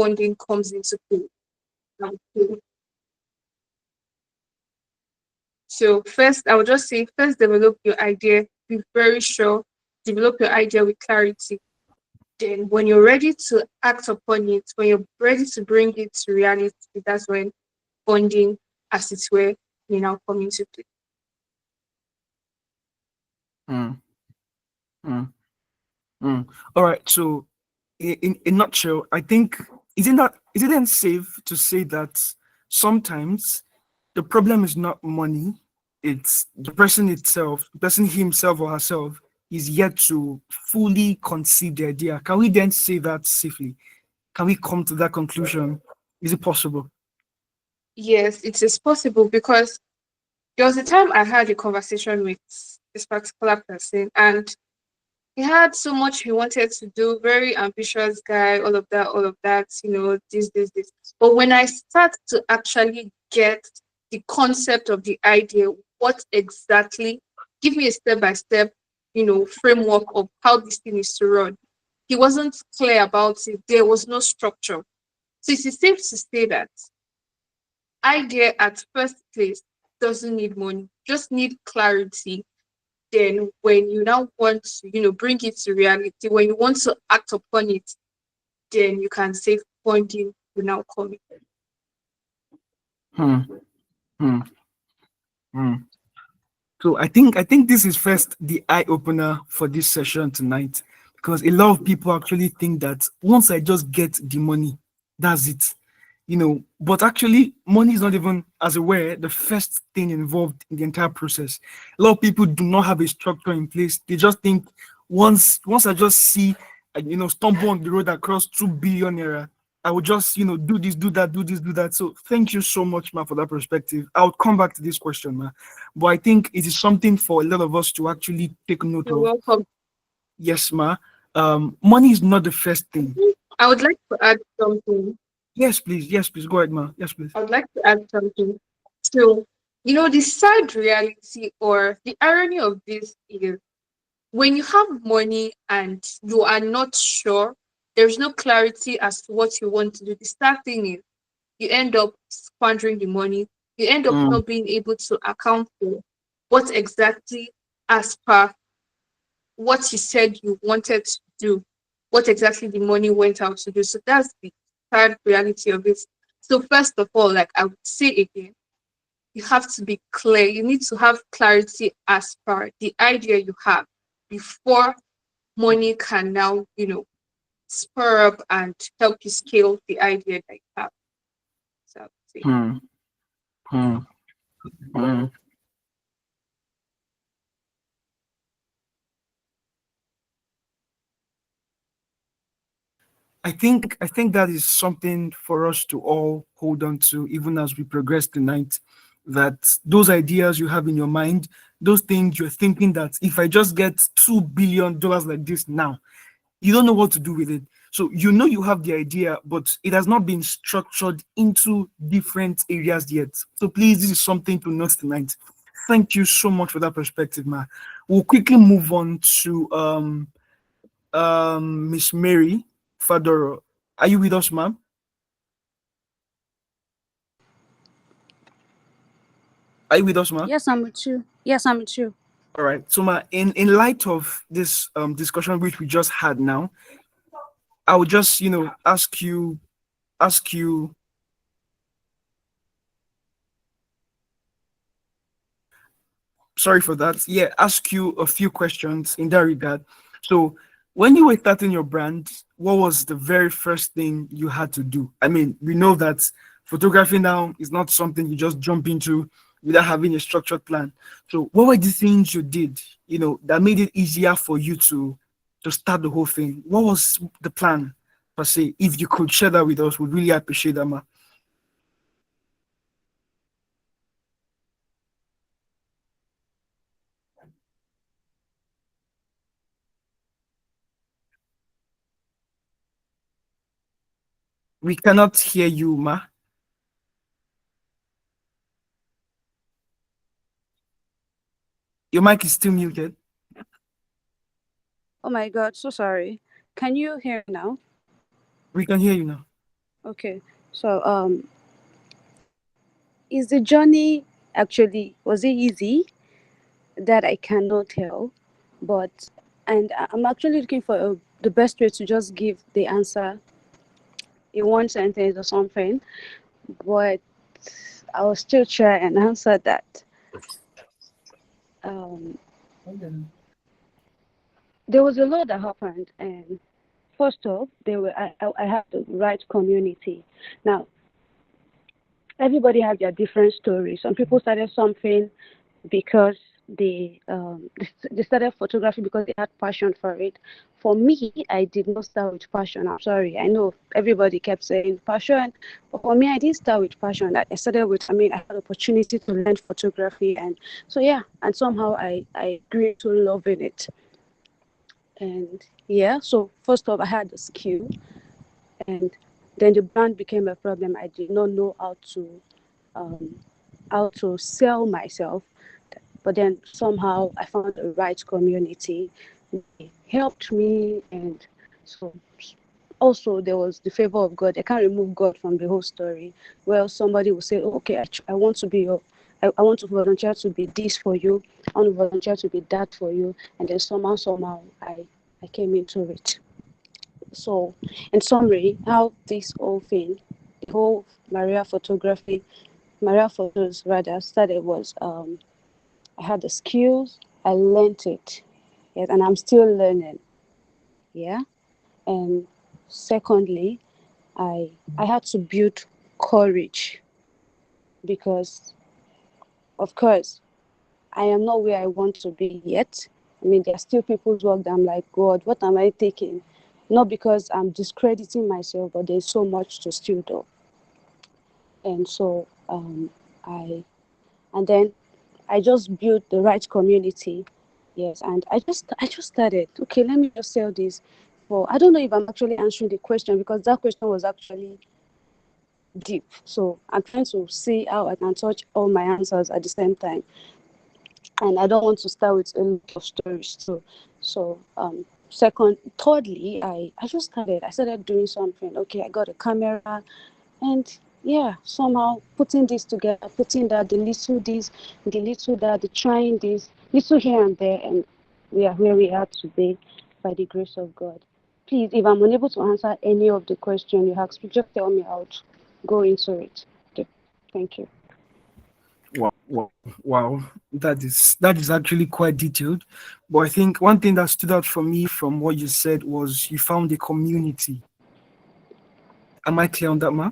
funding comes into play. I would say. So first, I would just say, first develop your idea. Be very sure. Develop your idea with clarity. Then, when you're ready to act upon it, when you're ready to bring it to reality, that's when funding, as it were, may now come into play. Mm, mm, mm. All right. So, in a nutshell, I think is it then safe to say that sometimes the problem is not money, it's the person itself, the person himself or herself is yet to fully conceive the idea. Can we then say that safely? Can we come to that conclusion? Is it possible? Yes, it is possible because there was a time I had a conversation with this particular person, and he had so much he wanted to do, very ambitious guy, all of that, this. But when I start to actually get the concept of the idea, what exactly, give me a step by step, framework of how this thing is to run. He wasn't clear about it. There was no structure. So it's safe to say that idea at first place doesn't need money, just need clarity. Then when you now want to, bring it to reality, when you want to act upon it, then you can say funding will now come in. Hmm, hmm, hmm. So I think this is first the eye opener for this session tonight, because a lot of people actually think that once I just get the money, that's it. But actually money is not even, as aware, the first thing involved in the entire process. A lot of people do not have a structure in place. They just think once I just see stumble on the road across 2 billion naira, I would just do this, do that, do this, do that. So thank you so much, ma, for that perspective. I'll come back to this question, ma, but I think it is something for a lot of us to actually take note You're of. welcome. Yes, ma. Money is not the first thing. I would like to add something. Yes, please. Yes, please. Go ahead, ma. Yes, please. I would like to add something. So, the sad reality or the irony of this is when you have money and you are not sure, there's no clarity as to what you want to do. The sad thing is you end up squandering the money. You end up Mm, not being able to account for what exactly, as per what you said you wanted to do, what exactly the money went out to do. So that's the sad reality of it. So, first of all, like I would say again, you have to be clear. You need to have clarity as per the idea you have before money can now, spur up and help you scale the idea that you have. So, I would say. mm, mm, mm. I think that is something for us to all hold on to, even as we progress tonight. That those ideas you have in your mind, those things you're thinking that if I just get $2 billion like this now, you don't know what to do with it. So you have the idea, but it has not been structured into different areas yet. So please, this is something to note tonight. Thank you so much for that perspective, ma. We'll quickly move on to Miss Mary Fadoro. Are you with us, ma'am? Are you with us, ma'am? Yes, I'm with you. Yes, I'm with you. All right. So, ma, in light of this discussion which we just had now, I would just ask you. Sorry for that. Yeah, ask you a few questions in that regard. So, when you were starting your brand, what was the very first thing you had to do? I mean, we know that photography now is not something you just jump into without having a structured plan. So, what were the things you did, that made it easier for you to start the whole thing? What was the plan per se? If you could share that with us, we'd really appreciate that, ma. We cannot hear you, ma. Your mic is still muted. Oh my God, so sorry. Can you hear me now? We can hear you now. Okay. So is the journey actually, was it easy? That I cannot tell, but and I'm actually looking for the best way to just give the answer in one sentence or something, but I will still try and answer that. Um, there was a lot that happened, and first off, I have the right community. Now, everybody has their different stories. Some people started something because they started photography because they had passion for it. For me, I did not start with passion. I'm sorry. I know everybody kept saying passion, but for me, I didn't start with passion. I started with, I mean, I had opportunity to learn photography, and so yeah, and somehow I grew into loving it. And yeah, so first off, I had the skill, and then the brand became a problem. I did not know um, how to sell myself, but then somehow I found the right community. They helped me, and so also there was the favor of God. I can't remove God from the whole story. Well, somebody will say, oh, okay, I want to be your, I want to volunteer to be this for you. I want to volunteer to be that for you. And then somehow I came into it. So, in summary, how this whole thing, the whole Maria photography, Maria photos rather started was I had the skills, I learned it, yes, and I'm still learning, yeah. And secondly, I had to build courage because, of course, I am not where I want to be yet. I mean, there are still people's work that I'm like, God, what am I taking? Not because I'm discrediting myself, but there's so much to still do. And so I and then I just built the right community. Yes, and I just started. Okay, let me just sell this. For I don't know if I'm actually answering the question because that question was actually deep. So I'm trying to see how I can touch all my answers at the same time. And I don't want to start with a lot of stories too. So thirdly, I just started. I started doing something. Okay, I got a camera, and yeah, somehow putting this together, putting that, the little this, the little that, the trying this, little here and there, and we are where we are today by the grace of God. Please, if I'm unable to answer any of the question you asked, just tell me out. Go into it. Okay. Thank you. Wow. That is actually quite detailed. But I think one thing that stood out for me from what you said was you found a community. Am I clear on that, ma?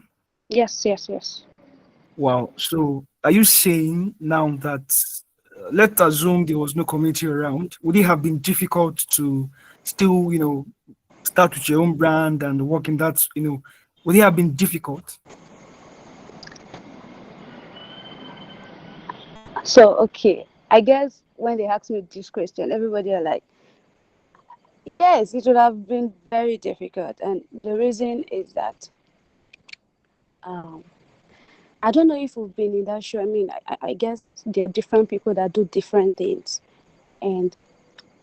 Yes, yes, yes. Wow. So are you saying now that let's assume there was no community around, would it have been difficult to still, start with your own brand and work in that, would it have been difficult? So, okay, I guess when they ask me this question, everybody are like, yes, it would have been very difficult. And the reason is that um, I don't know if we've been in that show. I mean, I guess there are different people that do different things. And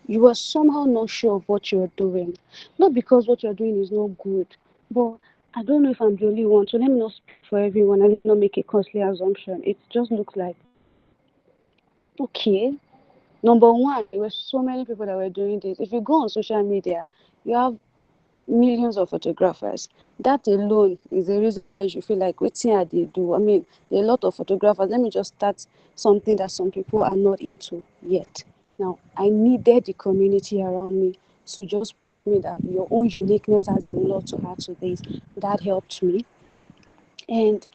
you are somehow not sure of what you're doing. Not because what you're doing is not good, but I don't know if I'm the only one. So let me not speak for everyone and let me not make a costly assumption. It just looks like, okay, number one, there were so many people that were doing this. If you go on social media, you have millions of photographers. That alone is a reason why you should feel like, waiting I they do. I mean, there are a lot of photographers. Let me just start something that some people are not into yet. Now, I needed the community around me to just me that your own uniqueness has a lot to add to this. That helped me. And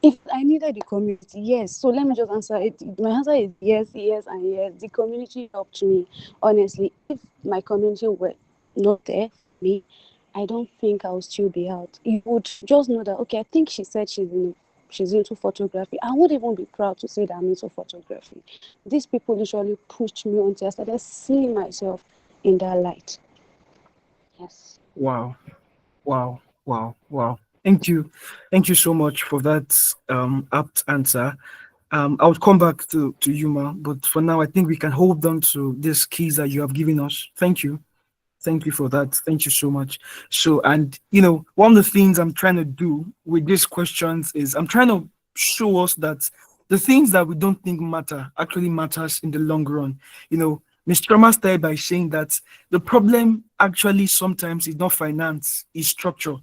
if I needed the community, yes. So let me just answer it. My answer is yes, yes, and yes. The community helped me. Honestly, if my community were not there for me, I don't think I would still be out. You would just know that okay, I think she said she's into photography. I would even be proud to say that I'm into photography. These people literally pushed me until I started seeing myself in that light. Yes. Wow. Wow. Wow. Wow. Thank you. Thank you so much for that apt answer. I would come back to Yuma, but for now, I think we can hold on to these keys that you have given us. Thank you. Thank you for that. Thank you so much. So, and one of the things I'm trying to do with these questions is I'm trying to show us that the things that we don't think matter actually matters in the long run. Ms. Trauma started by saying that the problem actually sometimes is not finance, is structure.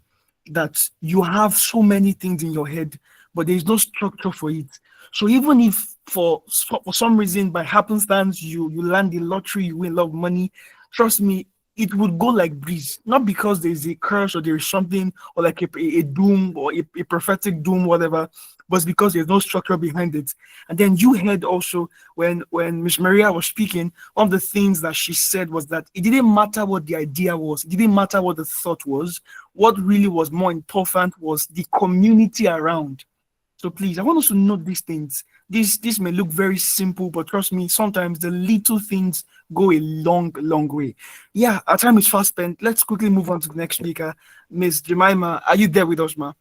That you have so many things in your head, but there is no structure for it. So even if for some reason by happenstance you land the lottery, you win a lot of money, trust me, it would go like breeze. Not because there's a curse or there is something or like a doom or a prophetic doom, whatever, but it's because there's no structure behind it. And then you heard also when Miss Maria was speaking, one of the things that she said was that it didn't matter what the idea was, it didn't matter what the thought was. What really was more important was the community around. So please, I want us to note these things. This may look very simple, but trust me, sometimes the little things go a long, long way. Yeah, our time is fast spent. Let's quickly move on to the next speaker. Miss Jemima, are you there with us, ma?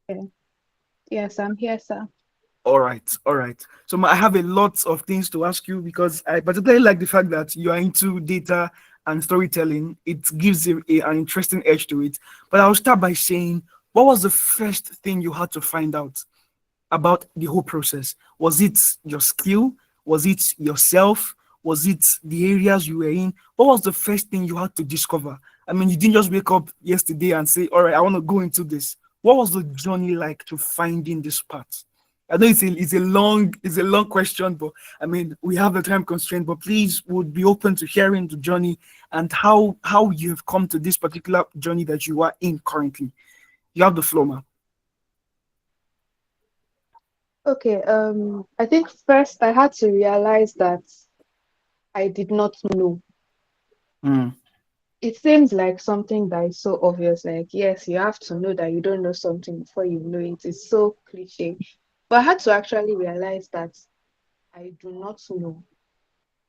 Yeah. Yes, I'm here, sir. All right, all right. So I have a lot of things to ask you because I particularly like the fact that you are into data and storytelling. It gives an interesting edge to it. But I'll start by saying, what was the first thing you had to find out about the whole process? Was it your skill? Was it yourself? Was it the areas you were in? What was the first thing you had to discover? I mean, you didn't just wake up yesterday and say, all right, I want to go into this. What was the journey like to finding this part? I know it's a long question, but I mean we have the time constraint. But please, would be open to hearing the journey and how you have come to this particular journey that you are in currently. You have the floor, ma. Okay, I think first I had to realize that I did not know. Mm, It seems like something that is so obvious, like, yes, you have to know that you don't know something before you know it. It's so cliche. But I had to actually realize that I do not know.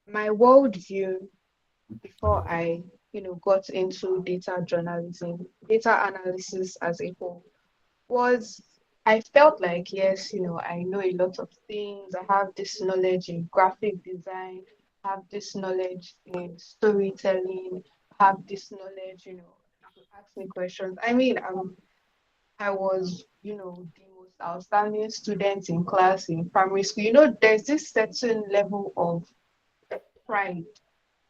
My worldview before I, got into data journalism, data analysis as a whole, was I felt like, yes, I know a lot of things. I have this knowledge in graphic design, have this knowledge in storytelling, have this knowledge, if you ask me questions. I mean, I was, the most outstanding student in class in primary school. There's this certain level of pride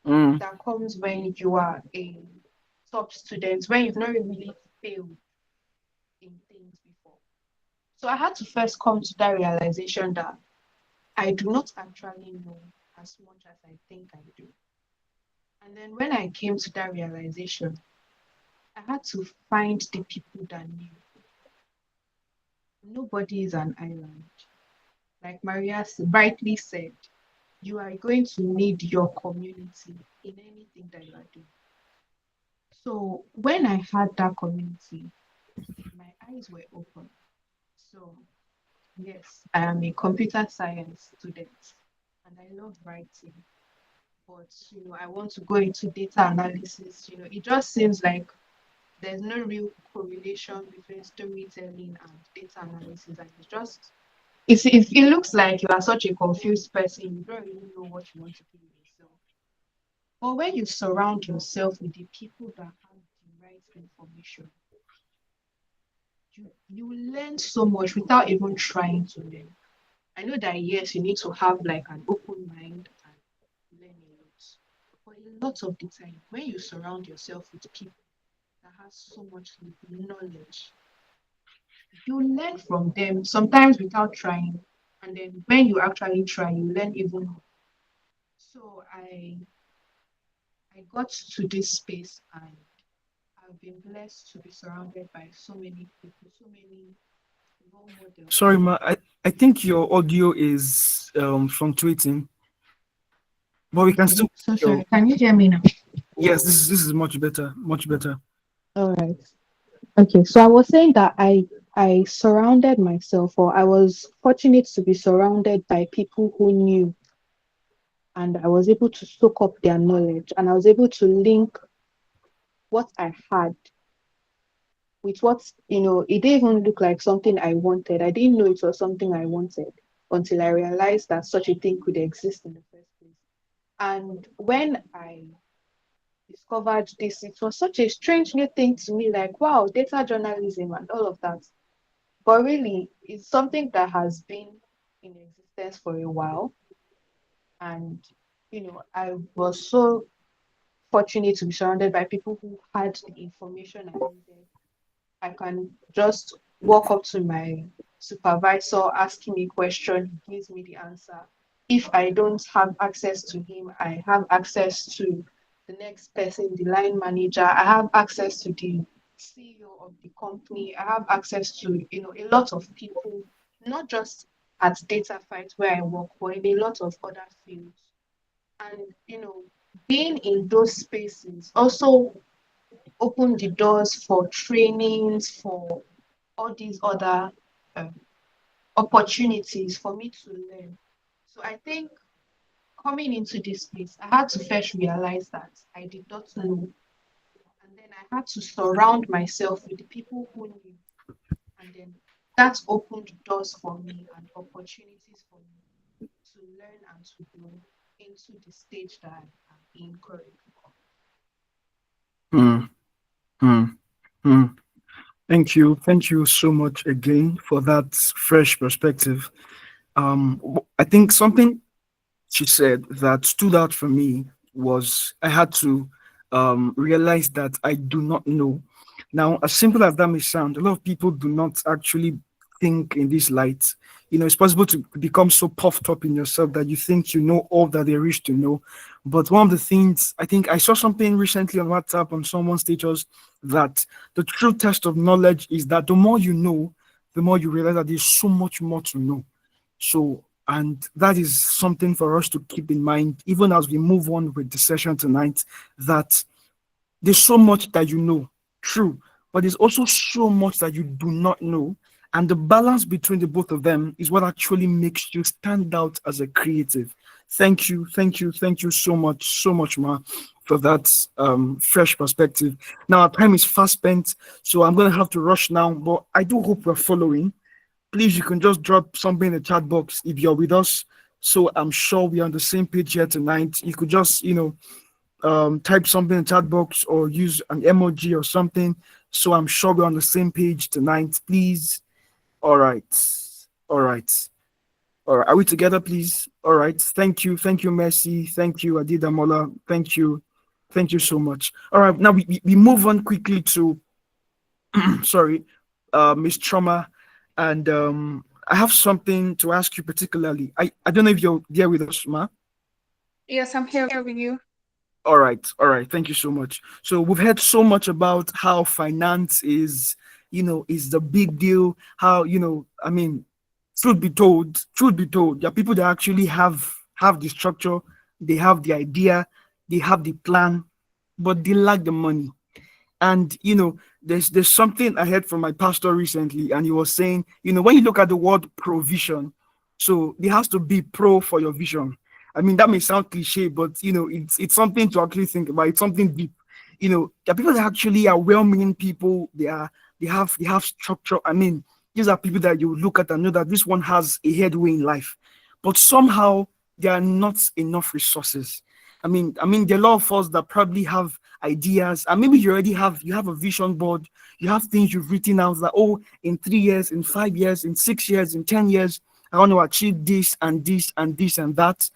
mm. that comes when you are a top student, when you've not really failed in things before. So I had to first come to that realization that I do not actually know as much as I think I do. And then when I came to that realization, I had to find the people that knew. Nobody is an island. Like Maria rightly said, you are going to need your community in anything that you are doing. So when I had that community, my eyes were open. So yes, I am a computer science student and I love writing. But I want to go into data analysis. It just seems like there's no real correlation between storytelling and data analysis, and it looks like you are such a confused person, you don't really know what you want to do with yourself. But when you surround yourself with the people that have the right information, you learn so much without even trying to learn. I know that yes, you need to have like an open mind and learn a lot. But a lot of the time, when you surround yourself with people that has so much knowledge, you learn from them, sometimes without trying. And then when you actually try, you learn even more. So I got to this space and I've been blessed to be surrounded by so many people, so many role models. Sorry, ma. I think your audio is fluctuating, but we can Okay, still. so Your sorry. Can you hear me now? Yes, this is much better, much better. All right. Okay, so I was saying that I surrounded myself, or I was fortunate to be surrounded by people who knew, and I was able to soak up their knowledge, and I was able to link what I had with what, it didn't even look like something I wanted. I didn't know it was something I wanted until I realized that such a thing could exist in the first place. And when I discovered this, it was such a strange new thing to me, like, wow, data journalism and all of that. But really, it's something that has been in existence for a while. And, I was so fortunate to be surrounded by people who had the information I needed. I can just walk up to my supervisor, ask him a question, he gives me the answer. If I don't have access to him, I have access to the next person, the line manager. I have access to the CEO of the company. I have access to, a lot of people, not just at Data Fight where I work, but in a lot of other fields. And, being in those spaces also open the doors for trainings, for all these other um, opportunities for me to learn. So I think coming into this space, I had to first realize that I did not know. And then I had to surround myself with the people who knew. And then that opened doors for me and opportunities for me to learn and to grow into the stage that I am in currently. Hmm. Hmm. Hmm. Thank you so much again for that fresh perspective. I think something she said that stood out for me was I had to realize that I do not know. Now, as simple as that may sound, a lot of people do not actually think in this light. It's possible to become so puffed up in yourself that you think you know all that there is to know. But one of the things I think I saw something recently on WhatsApp on someone's status that the true test of knowledge is that the more you know, the more you realize that there's so much more to know. So, and that is something for us to keep in mind, even as we move on with the session tonight, that there's so much that you know, true, but there's also so much that you do not know. And the balance between the both of them is what actually makes you stand out as a creative. Thank you so much, Ma, for that fresh perspective. Now, our time is fast spent, so I'm going to have to rush now, but I do hope we're following. Please, you can just drop something in the chat box if you're with us. So I'm sure we're on the same page here tonight. You could just, type something in the chat box or use an emoji or something. So I'm sure we're on the same page tonight. Please. All right. All right. All right. Are we together, please? All right. Thank you. Thank you, Mercy. Thank you, Adidamola. Thank you. Thank you so much. All right. Now we move on quickly to sorry, Miss Trauma, and I have something to ask you particularly. I don't know if you're there with us, Ma. Yes, I'm here with you. All right. Thank you so much. So we've heard so much about how finance is, is the big deal. How I mean, truth be told, there are people that actually have the structure, they have the idea, they have the plan, but they lack the money. And there's something I heard from my pastor recently, and he was saying, when you look at the word provision, so there has to be pro for your vision. I mean, that may sound cliche, but it's something to actually think about. It's something deep. There are people that actually are well-meaning people. They have structure. I mean, these are people that you look at and know that this one has a headway in life, but somehow there are not enough resources. I mean, there are a lot of us that probably have ideas, and maybe you have a vision board, you have things you've written out that, oh, in 3 years, in 5 years, in 6 years, in 10 years, I want to achieve this and this and this and that.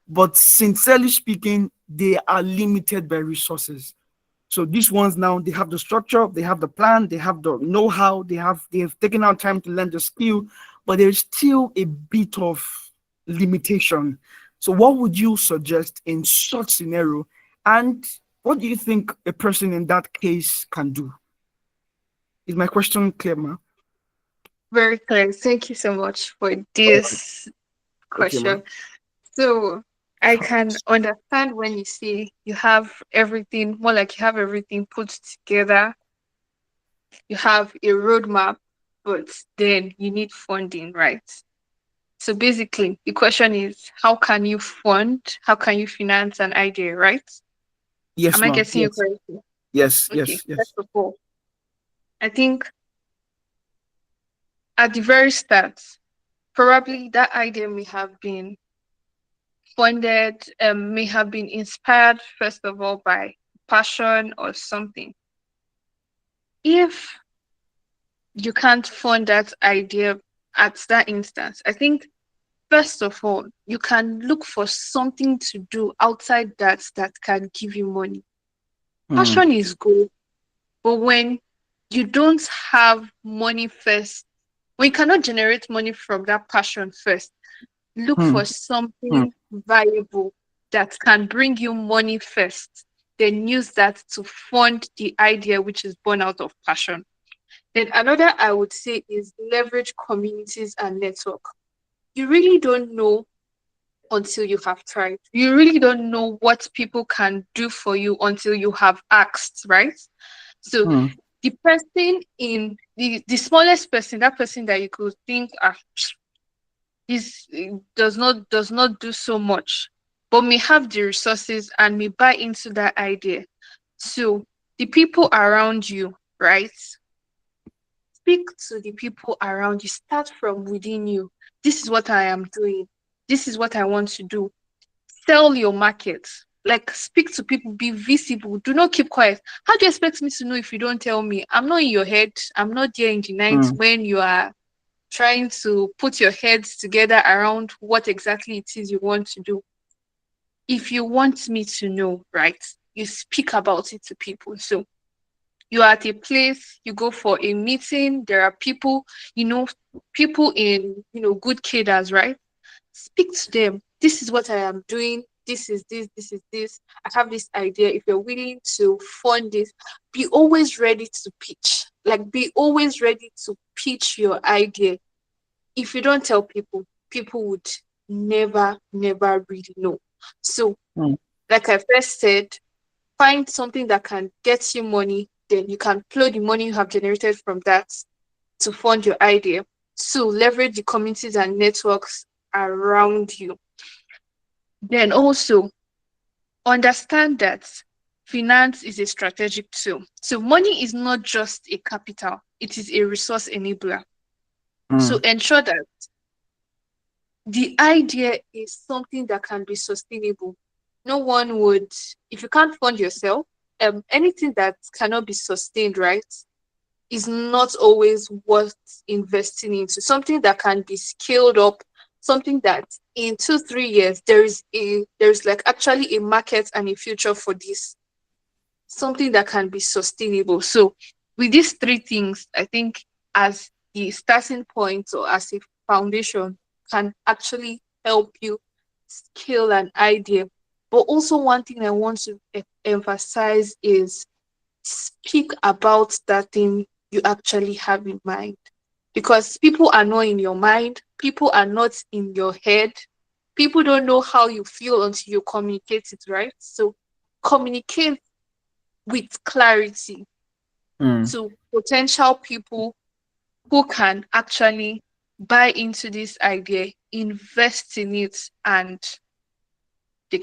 But sincerely speaking, they are limited by resources. So these ones now, they have the structure, they have the plan, they have the know-how, they have taken out time to learn the skill, but there's still a bit of limitation. So what would you suggest in such scenario? And what do you think a person in that case can do? Is my question clear, ma? Very clear. Thank you so much for All right. this Okay, ma. question. So I can understand when you say you have everything, more like you have everything put together, you have a roadmap, but then you need funding, right? So basically, the question is how can you fund, how can you finance an idea, right? Yes, Am I ma. getting you Yes. correctly? Yes, Okay, yes, first yes. of all, I think at the very start, probably that idea may have been funded, may have been inspired, first of all, by passion or something. If you can't fund that idea at that instance, I think first of all, you can look for something to do outside that can give you money. Hmm. Passion is good, but when you don't have money first, when you cannot generate money from that passion first, look Hmm. for Hmm. something valuable that can bring you money first. Then use that to fund the idea which is born out of passion. Then another I would say is leverage communities and network. You really don't know until you have tried. You really don't know what people can do for you until you have asked, right? So Hmm. the person in the smallest person, that person that you could think, this does not do so much, but may have the resources and may buy into that idea. So the people around you, right? Speak to the people around you. Start from within you. This is what I am doing. This is what I want to do. Sell your market. Like speak to people, be visible. Do not keep quiet. How do you expect me to know if you don't tell me? I'm not in your head. I'm not there in the night Hmm. when you are trying to put your heads together around what exactly it is you want to do. If you want me to know, right, you speak about it to people. So you're at a place, you go for a meeting, there are people, you know, people in, good cadres, right? Speak to them. This is what I am doing. This is this. I have this idea. If you're willing to fund this, be always ready to pitch. Like, be always ready to pitch your idea. If you don't tell people, people would never really know. So, Hmm. like I first said, find something that can get you money, then you can flow the money you have generated from that to fund your idea. So, leverage the communities and networks around you. Then also understand that finance is a strategic tool. So, money is not just a capital, it is a resource enabler. So, Hmm. ensure that the idea is something that can be sustainable. No one would, if you can't fund yourself, anything that cannot be sustained, right, is not always worth investing into. Something that can be scaled up, something that in 2 3 years there's like actually a market and a future for this. Something that can be sustainable. So with these three things, I think as the starting point or as a foundation can actually help you scale an idea. But also one thing I want to emphasize is speak about that thing you actually have in mind. Because people are not in your mind, people are not in your head. People don't know how you feel until you communicate it, right? So communicate with clarity Hmm. to potential people who can actually buy into this idea, invest in it, and it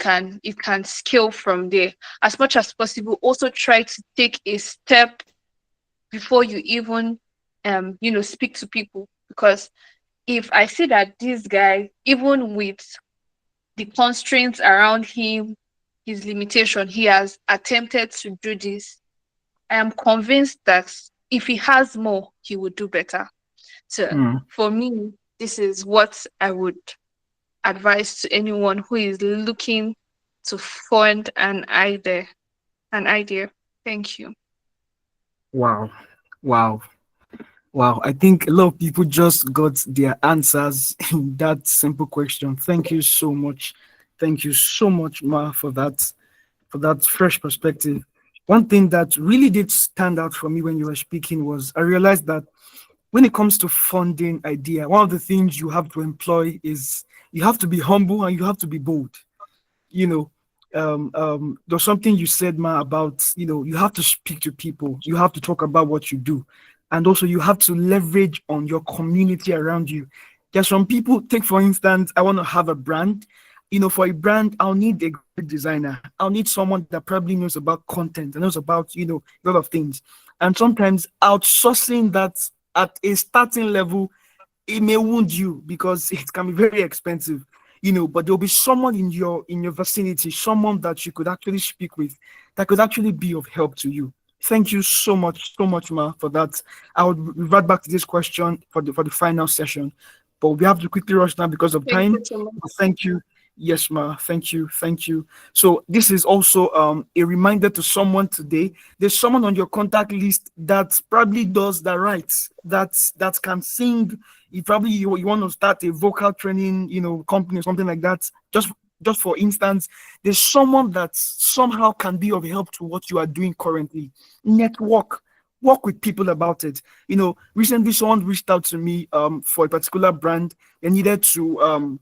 can scale from there. As much as possible, also try to take a step before you even speak to people. Because if I see that this guy, even with the constraints around him, his limitation, he has attempted to do this, I am convinced that if he has more, he would do better. So Hmm. for me, this is what I would advise to anyone who is looking to fund an idea. An idea. Thank you. Wow. Wow. Wow. I think a lot of people just got their answers in that simple question. Thank you so much. Thank you so much, Ma, for that fresh perspective. One thing that really did stand out for me when you were speaking was I realized that when it comes to funding idea, one of the things you have to employ is you have to be humble and you have to be bold. You know, there's something you said, Ma, about, you have to speak to people, you have to talk about what you do, and also you have to leverage on your community around you. There's some people, take for instance, I want to have a brand. For a brand, I'll need a graphic designer. I'll need someone that probably knows about content and knows about, a lot of things. And sometimes outsourcing that at a starting level, it may wound you because it can be very expensive. but there'll be someone in your vicinity, someone that you could actually speak with, that could actually be of help to you. Thank you so much, Ma, for that. I would revert back to this question for the final session, but we have to quickly rush now because of Thank you time. so much. But thank you. Yes, Ma. Thank you. So this is also a reminder to someone today. There's someone on your contact list that probably does the right, that can sing. You want to start a vocal training, company or something like that. Just for instance, there's someone that somehow can be of help to what you are doing currently. Network. Work with people about it. Recently someone reached out to me for a particular brand. They needed to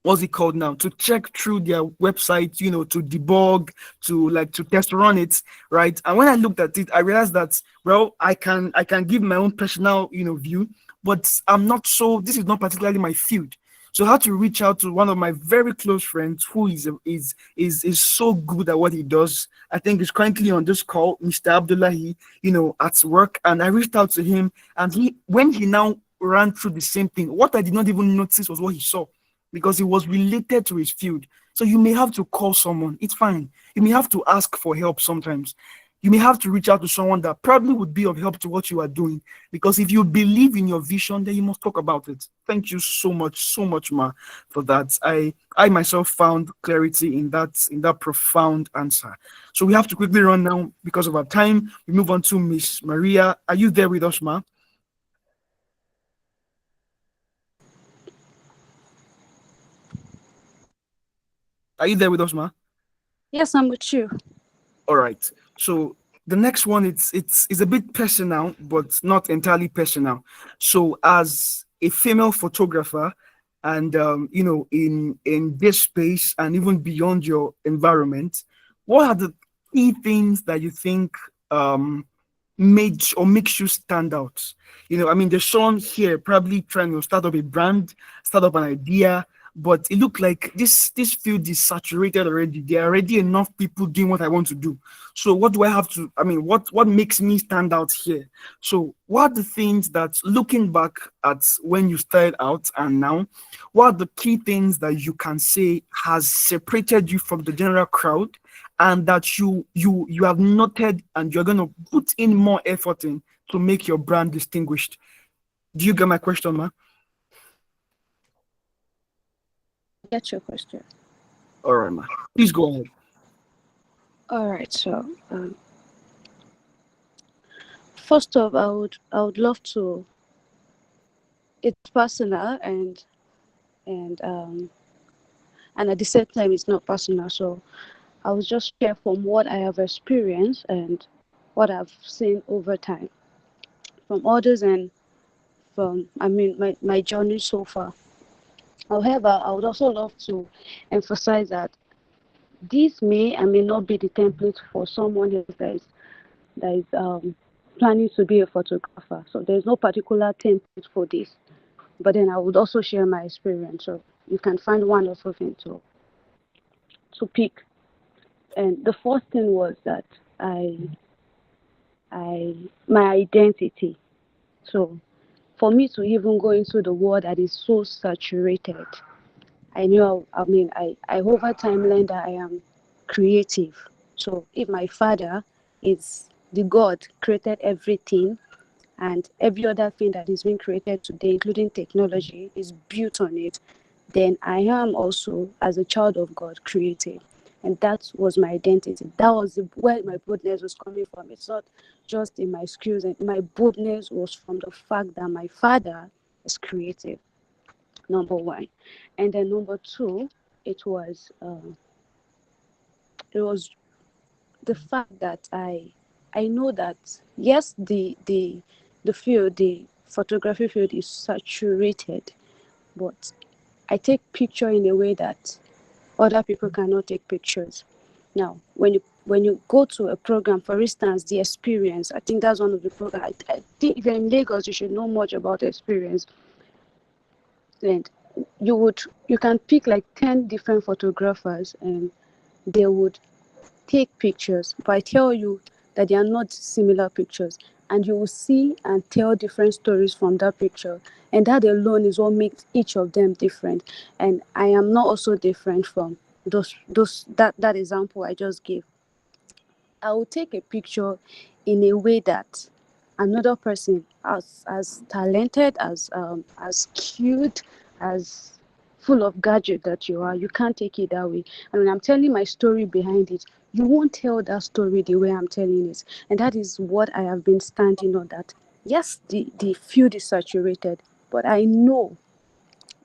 what's it called now, to check through their website, to debug, to test run it, right? And when I looked at it, I realized that, well, I can give my own personal view, but this is not particularly my field. So I had to reach out to one of my very close friends who is so good at what he does. I think he's currently on this call, Mr. Abdullahi, at work. And I reached out to him, and when he now ran through the same thing, what I did not even notice was what he saw, because it was related to his field. So you may have to call someone. It's fine. You may have to ask for help sometimes. You may have to reach out to someone that probably would be of help to what you are doing. Because if you believe in your vision, then you must talk about it. Thank you so much, Ma, for that. I myself found clarity in that profound answer. So we have to quickly run now because of our time. We move on to Miss Maria. Are you there with us, Ma? Are you there with us, Ma? Yes, I'm with you. All right. So the next one, it's a bit personal, but not entirely personal. So as a female photographer, and in this space and even beyond your environment, what are the key things that you think made or makes you stand out? I mean, there's someone here probably trying to start up a brand, start up an idea, but it looked like this field is saturated already. There are already enough people doing what I want to do. So what do I have to? I mean, what makes me stand out here? So what are the things that, looking back at when you started out and now, what are the key things that you can say has separated you from the general crowd, and that you have noted and you're going to put in more effort in to make your brand distinguished? Do you get my question, ma? I get your question. All right, ma. Please go ahead. All right. So, first off, I would love to. It's personal, and and at the same time, it's not personal. So, I will just share from what I have experienced and what I've seen over time from others and from, I mean, my journey so far. However, I would also love to emphasize that this may and may not be the template for someone else that is planning to be a photographer. So there's no particular template for this. But then I would also share my experience. So you can find one or something to pick. And the first thing was that I my identity. So for me to even go into the world that is so saturated, I knew, I mean, I over time learned that I am creative. So if my father is the God created everything, and every other thing that is being created today, including technology, is built on it, then I am also, as a child of God, creative. And that was my identity. That was where my boldness was coming from. It's not just in my skills. And my boldness was from the fact that my father is creative, number one. And then number two, it was uh, it was the fact that I know that yes, the photography field is saturated, but I take picture in a way that other people cannot take pictures. Now, when you go to a program, for instance, the experience, I think that's one of the programs. I think if you're in Lagos, you should know much about the experience. And you can pick like 10 different photographers, and they would take pictures, but I tell you that they are not similar pictures. and you will see and tell different stories from that picture, and that alone is what makes each of them different. And I am not also different from that example I just gave. I will take a picture in a way that another person as talented, as cute, as full of gadget that you are, you can't take it that way. And when I'm telling my story behind it, you won't tell that story the way I'm telling it. And that is what I have been standing on, that yes, the field is saturated, but I know,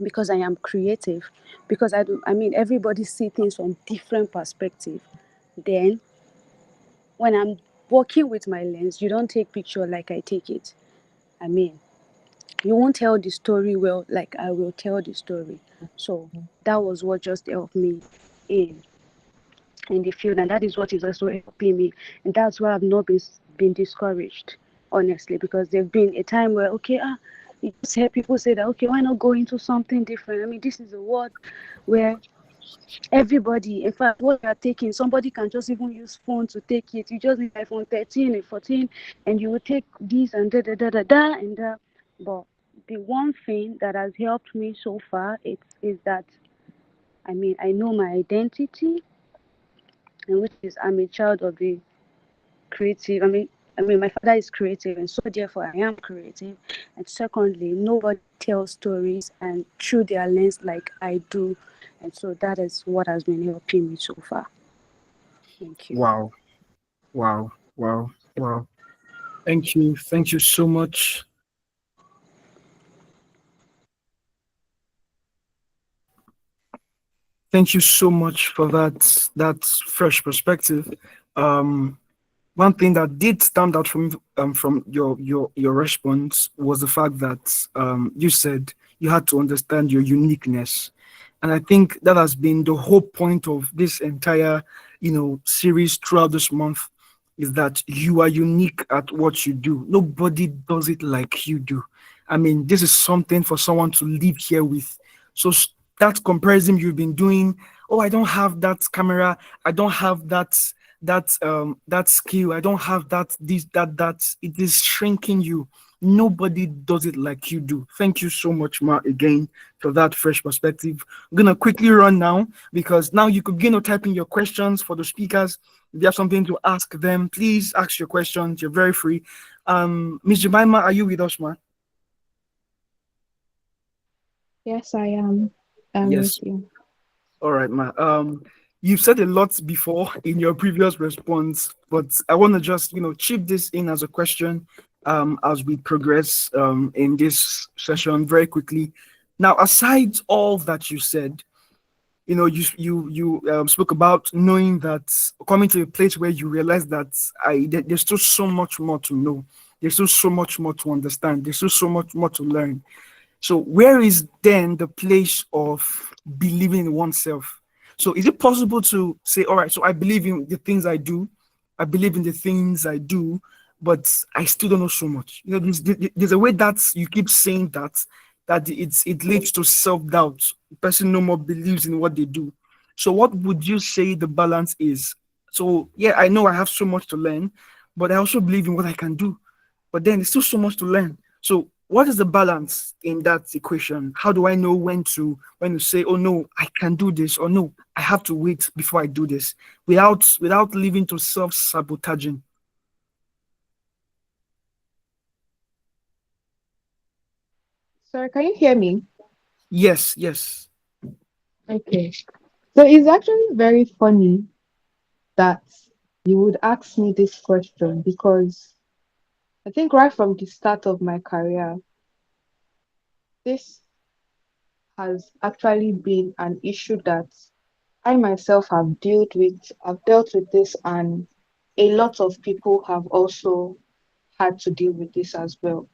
because I am creative, because I mean everybody see things from different perspective. Then when I'm working with my lens, you don't take picture like I take it. I mean, you won't tell the story well like I will tell the story. So that was what just helped me in in the field, and that is what is also helping me, and that's why I've not been discouraged, honestly, because there's been a time where okay, you just hear people say that okay, why not go into something different? I mean, this is a world where everybody, in fact, what you are taking, somebody can just even use phone to take it. You just need iPhone 13 and 14, and you will take this and da da da da da and da. But the one thing that has helped me so far is that I mean I know my identity, and which is I'm a child of the creative. I mean my father is creative, and so therefore I am creative. And secondly, nobody tells stories and through their lens like I do, and so that is what has been helping me so far. Thank you. Wow, wow, wow, wow. Thank you so much. Thank you so much for that fresh perspective. Um, One thing that did stand out from your response was the fact that you said you had to understand your uniqueness, and I think that has been the whole point of this entire series throughout this month, is that you are unique at what you do. Nobody does it like you do. I mean, this is something for someone to live here with. So that comparison you've been doing, oh, I don't have that camera, I don't have that skill, I don't have that this that it is shrinking you. Nobody does it like you do. Thank you so much, Ma, again, for that fresh perspective. I'm gonna quickly run now, because now you could begin to type in your questions for the speakers. If you have something to ask them, please ask your questions. You're very free. Miss Jemima, are you with us, ma? Yes, I am. I'm with Yes. you. All right, ma. You've said a lot before in your previous response, but I want to just, chip this in as a question, as we progress, in this session very quickly. Now, aside all that you said, you spoke about knowing that, coming to a place where you realize that there's still so much more to know. There's still so much more to understand. There's still so much more to learn. So where is then the place of believing in oneself? So is it possible to say, all right, so I believe in the things I do, I believe in the things I do, but I still don't know so much. There's a way that you keep saying that it leads to self-doubt. The person no more believes in what they do. So what would you say the balance is? So yeah, I know I have so much to learn, but I also believe in what I can do. But then there's still so much to learn. So what is the balance in that equation? How do I know when to say, oh no, I can do this, or no, I have to wait before I do this, without leaving to self-sabotaging? Sorry, can you hear me? Yes, yes. Okay. So it's actually very funny that you would ask me this question because I think right from the start of my career, this has actually been an issue that I myself have dealt with. I've dealt with this, and a lot of people have also had to deal with this as well.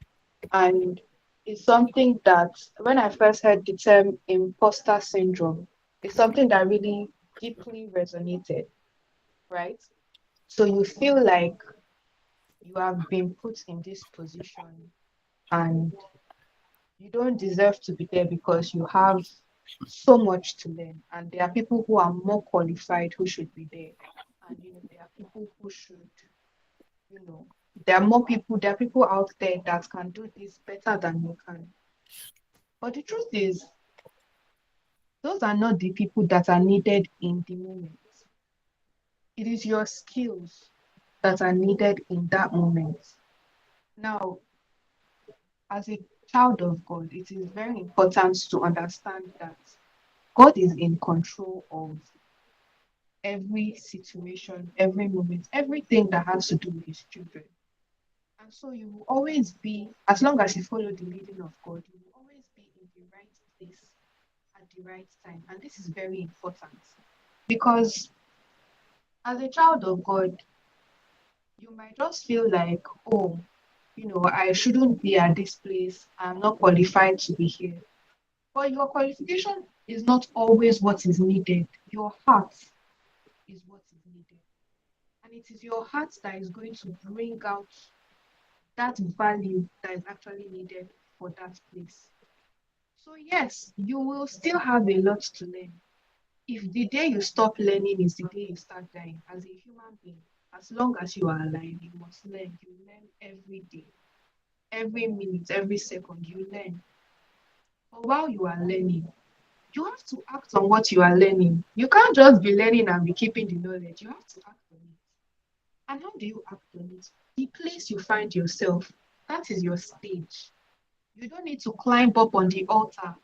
And it's something that when I first heard the term imposter syndrome, it's something that really deeply resonated, right? So you feel like you have been put in this position and you don't deserve to be there because you have so much to learn. And there are people who are more qualified who should be there. And there are people who should, you know, There are people out there that can do this better than you can. But the truth is, those are not the people that are needed in the moment. It is your skills that are needed in that moment. Now, as a child of God, it is very important to understand that God is in control of every situation, every moment, everything that has to do with his children. And so you will always be, as long as you follow the leading of God, you will always be in the right place at the right time. And this is very important because as a child of God, you might just feel like, oh, I shouldn't be at this place. I'm not qualified to be here. But your qualification is not always what is needed. Your heart is what is needed. And it is your heart that is going to bring out that value that is actually needed for that place. So, yes, you will still have a lot to learn. If the day you stop learning is the day you start dying, as a human being, as long as you are alive, you must learn. You learn every day, every minute, every second, you learn. But while you are learning, you have to act on what you are learning. You can't just be learning and be keeping the knowledge. You have to act on it. And how do you act on it? The place you find yourself, that is your stage. You don't need to climb up on the altar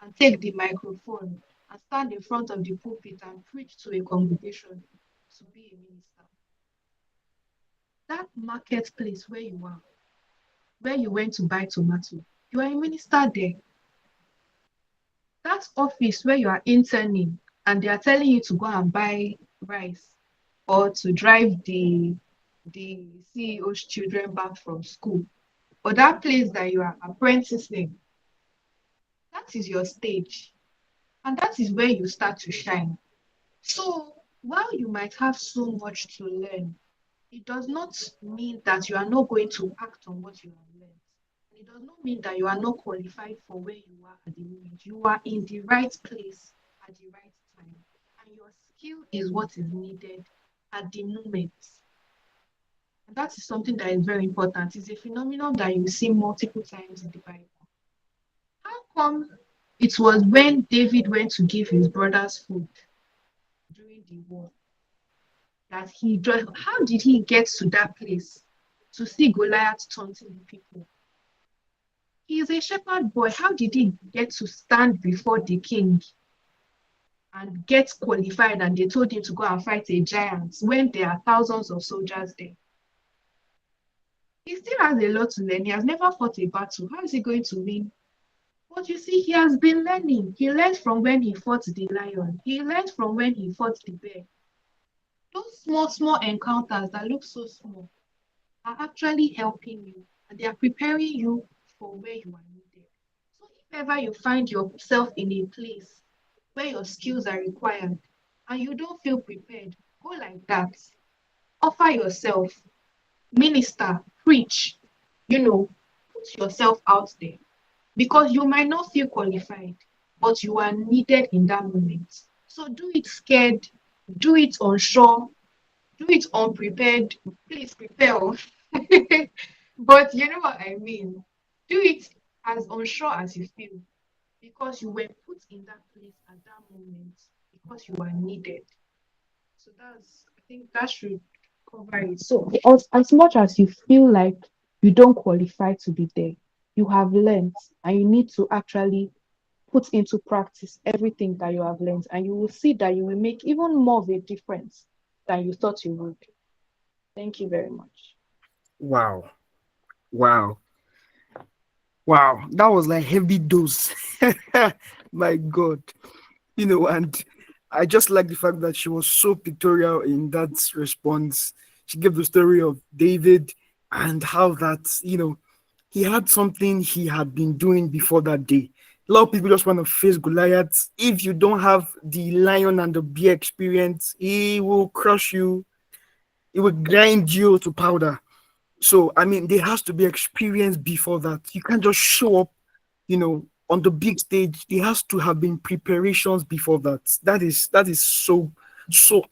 and take the microphone and stand in front of the pulpit and preach to a congregation to be a minister. That marketplace where you are, where you went to buy tomato, you are a minister there. That office where you are interning and they are telling you to go and buy rice or to drive the CEO's children back from school, or that place that you are apprenticing, that is your stage. And that is where you start to shine. So while you might have so much to learn, it does not mean that you are not going to act on what you have learned. It does not mean that you are not qualified for where you are at the moment. You are in the right place at the right time. And your skill is what is needed at the moment. And that is something that is very important. It's a phenomenon that you see multiple times in the Bible. How come it was when David went to give his brothers food during the war that he just, how did he get to that place to see Goliath taunting the people? He is a shepherd boy. How did he get to stand before the king and get qualified and they told him to go and fight a giant when there are thousands of soldiers there? He still has a lot to learn. He has never fought a battle. How is he going to win? But you see, he has been learning. He learned from when he fought the lion. He learned from when he fought the bear. Those small, small encounters that look so small are actually helping you and they are preparing you for where you are needed. So if ever you find yourself in a place where your skills are required and you don't feel prepared, go like that. Offer yourself, minister, preach, put yourself out there because you might not feel qualified, but you are needed in that moment. So do it scared, do it unsure, do it unprepared. Please prepare. But you know what I mean. Do it as unsure as you feel because you were put in that place at that moment because you are needed. So I think that should cover it. So as much as you feel like you don't qualify to be there, you have learned and you need to actually put into practice everything that you have learned, and you will see that you will make even more of a difference than you thought you would. Thank you very much. Wow. Wow. Wow. That was like heavy dose. My God. And I just like the fact that she was so pictorial in that response. She gave the story of David and how that, he had something he had been doing before that day. A lot of people just want to face Goliath. If you don't have the lion and the bear experience, he will crush you, he will grind you to powder. So, I mean, there has to be experience before that. You can't just show up, on the big stage. There has to have been preparations before that. That is so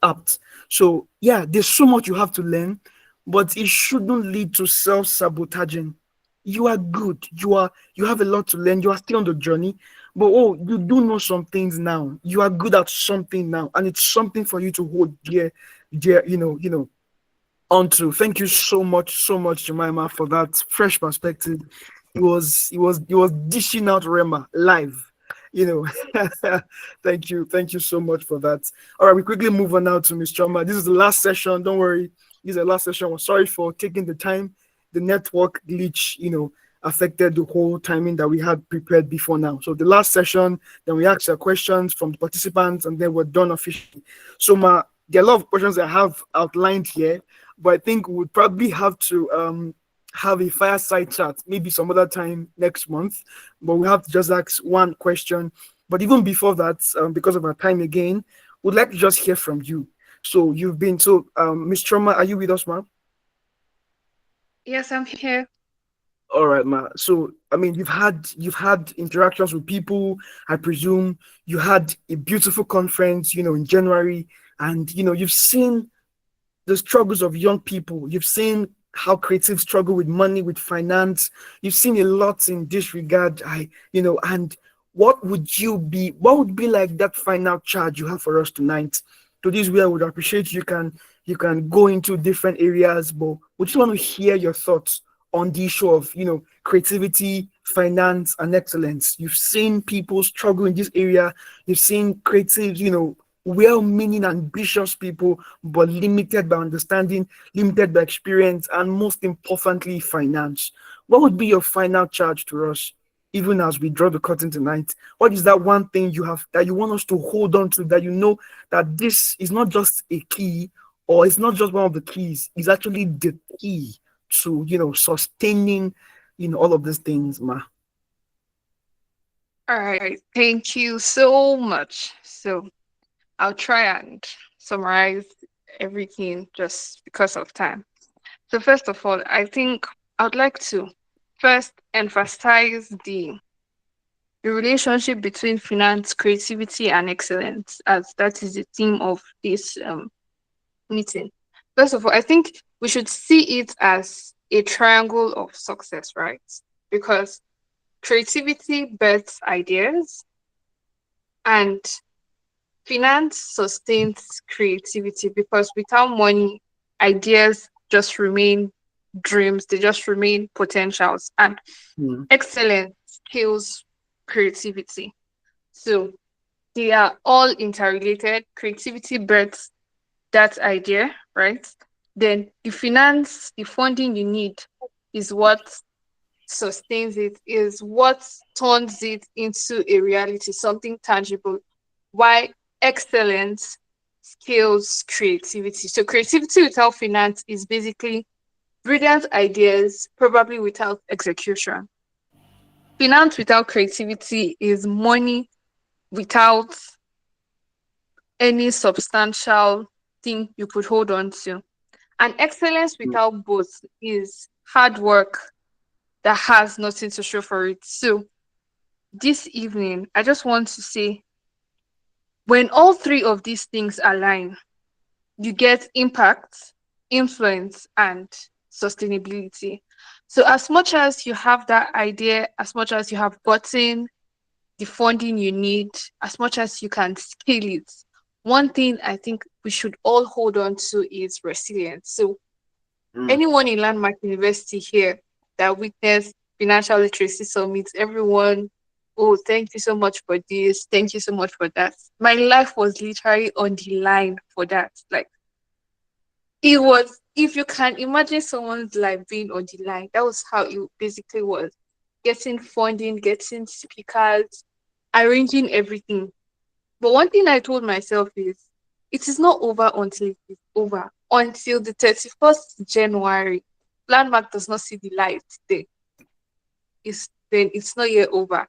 apt. So, yeah, there's so much you have to learn. but it shouldn't lead to self-sabotaging. You are good. You have a lot to learn. You are still on the journey. But oh, you do know some things now. You are good at something now, and it's something for you to hold dear, dear, onto. Thank you so much, Jemima, for that fresh perspective. It was dishing out Rema live. You thank you so much for that. All right, we quickly move on now to Miss Choma. This is the last session. Don't worry, this is the last session. We're sorry for taking the time. The network glitch, affected the whole timing that we had prepared before now. So the last session, then we asked our questions from the participants, and then we're done officially. So there are a lot of questions I have outlined here, but I think we would probably have to have a fireside chat maybe some other time next month. But we have to just ask one question. But even before that, because of our time again, we'd like to just hear from you. So Miss Trauma, are you with us, ma'am? Yes, I'm here. All right, ma. So I mean, you've had interactions with people. I presume you had a beautiful conference, in January, and you've seen the struggles of young people. You've seen how creatives struggle with money, with finance. You've seen a lot in this regard. And what would be like that final charge you have for us tonight? To this, where I would appreciate you can go into different areas, but we just want to hear your thoughts on the issue of creativity, finance, and excellence. You've seen people struggle in this area. You've seen creatives, well-meaning, ambitious people, but limited by understanding, limited by experience, and most importantly, finance. What would be your final charge to us, even as we draw the curtain tonight? What is that one thing you have that you want us to hold on to, that you know that this is not just a key, or it's not just one of the keys, it's actually the key to, sustaining, all of these things, ma. All right. Thank you so much. So I'll try and summarize everything just because of time. So first of all, I think I'd like to first emphasize the relationship between finance, creativity, and excellence, as that is the theme of this meeting. First of all, I think we should see it as a triangle of success, right? Because creativity births ideas, and finance sustains creativity, because without money, ideas just remain dreams, they just remain potentials, and Hmm. excellence kills creativity. So they are all interrelated. Creativity births that idea, right? Then the finance, the funding you need is what sustains it, is what turns it into a reality, something tangible. Why excellence scales creativity. So creativity without finance is basically brilliant ideas, probably without execution. Finance without creativity is money without any substantial thing you could hold on to. And excellence without both is hard work that has nothing to show for it. So this evening, I just want to say, when all three of these things align, you get impact, influence, and sustainability. So, as much as you have that idea, as much as you have gotten the funding you need, as much as you can scale it, one thing I think we should all hold on to is resilience. So, Hmm. anyone in Landmark University here that witnessed financial literacy summits, everyone, oh, thank you so much for this, thank you so much for that. My life was literally on the line for that. Like, it was, if you can imagine someone's life being on the line, that was how it basically was. Getting funding, getting speakers, arranging everything. But one thing I told myself is, it is not over until it is over. Until the 31st January, Landmark does not see the light, then it's not yet over.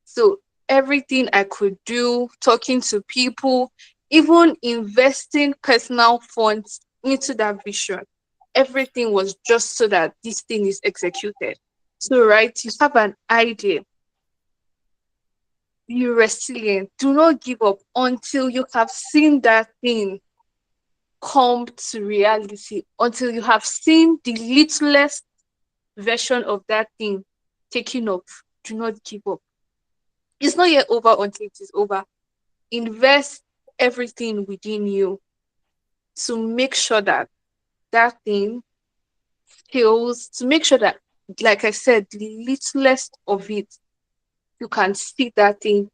So everything I could do, talking to people, even investing personal funds into that vision, everything was just so that this thing is executed. So, right, you have an idea, be resilient, do not give up until you have seen that thing come to reality until you have seen the littlest version of that thing taking off. Do not give up. It's not yet over until it is over. Invest everything within you to make sure that that thing skills, to make sure that, like I said, the littlest of it, you can see that thing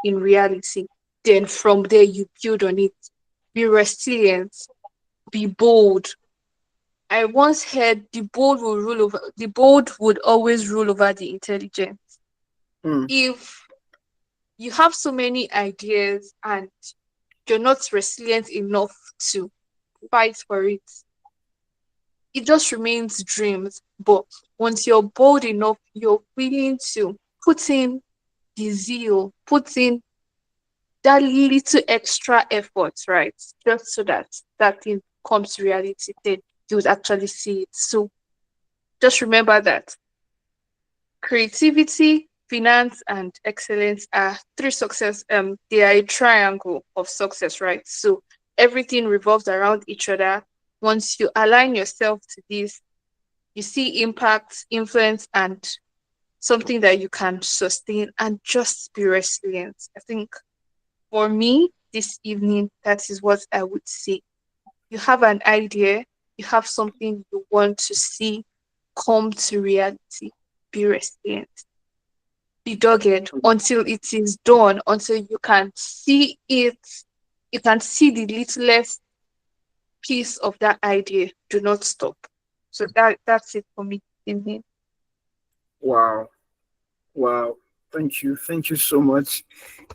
in reality. Then from there, you build on it. Be resilient, be bold. I once heard the bold would always rule over the intelligent. Mm. If you have so many ideas and you're not resilient enough to fight for it, it just remains dreams. But once you're bold enough, you're willing to put in the zeal, put in that little extra effort, right? Just so that that thing comes to reality, then you would actually see it. So just remember that creativity, finance, and excellence are three success. They are a triangle of success, right? So everything revolves around each other. Once you align yourself to this, you see impact, influence, and something that you can sustain and just be resilient. I think for me, this evening, that is what I would say. You have an idea, you have something you want to see come to reality. Be resilient, be dogged until it is done, until you can see it, you can see the littlest piece of that idea. Do not stop. So that's it for me. Evening. Wow. Wow. Thank you so much.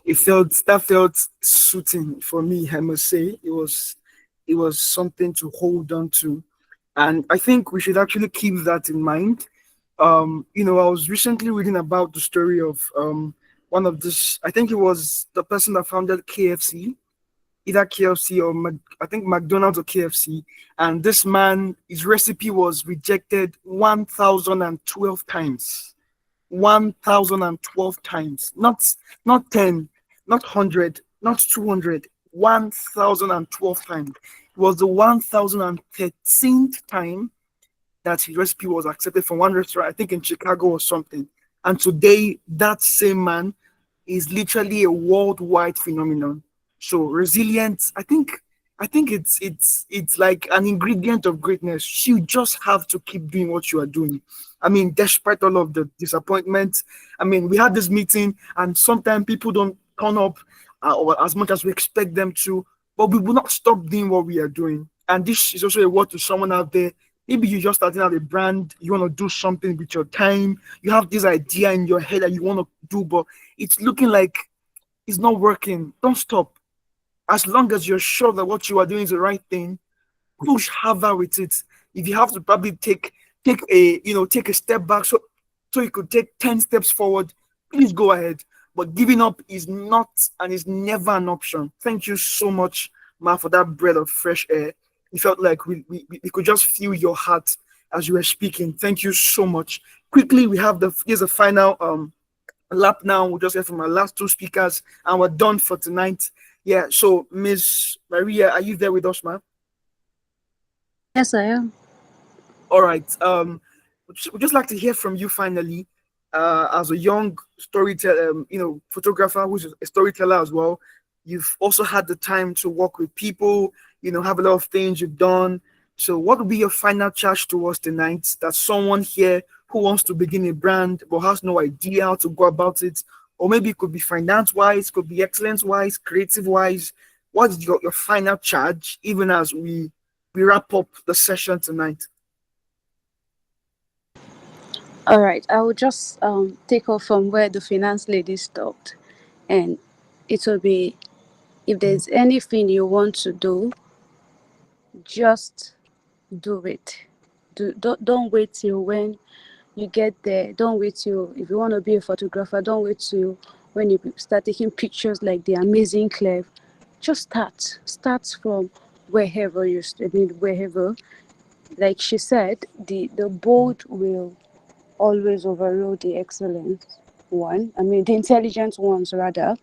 That felt soothing for me, I must say. It was something to hold on to. And I think we should actually keep that in mind. I was recently reading about the story of one of this, I think it was the person that founded KFC, either KFC or I think McDonald's or KFC. And this man, his recipe was rejected 1,012 times. 1,012 times, not 10, not 100, not 200, 1,012 times. It was the 1,013th time that his recipe was accepted from one restaurant, I think in Chicago or something. And today, that same man is literally a worldwide phenomenon. So resilience, I think it's like an ingredient of greatness. You just have to keep doing what you are doing. I mean, despite all of the disappointment, I mean, we had this meeting, and sometimes people don't turn up or as much as we expect them to, but we will not stop doing what we are doing. And this is also a word to someone out there. Maybe you're just starting out a brand, you want to do something with your time, you have this idea in your head that you want to do, but it's looking like it's not working. Don't stop. As long as you're sure that what you are doing is the right thing, push harder with it. If you have to probably take a step back so you could take 10 steps forward, please go ahead. But giving up is not and is never an option. Thank you so much, Ma, for that breath of fresh air. It felt like we could just feel your heart as you were speaking. Thank you so much. Quickly, here's a final lap now. We'll just hear from our last two speakers and we're done for tonight. Yeah, so Miss Maria, are you there with us, ma'am? Yes, I am. All right. We'd just like to hear from you finally, as a young storyteller, photographer who's a storyteller as well. You've also had the time to work with people, have a lot of things you've done. So, what would be your final charge to us tonight? That someone here who wants to begin a brand but has no idea how to go about it, or maybe it could be finance wise, could be excellence wise, creative wise. What is your final charge, even as we wrap up the session tonight? All right, I will just take off from where the finance lady stopped, and it will be, if there's anything you want to do, just do it. Don't wait till when you get there. Don't wait till, if you want to be a photographer, don't wait till when you start taking pictures like the amazing Cleve. Just start from wherever you study, wherever. Like she said, the bold will always overrule the excellent one. I mean, the intelligent ones rather.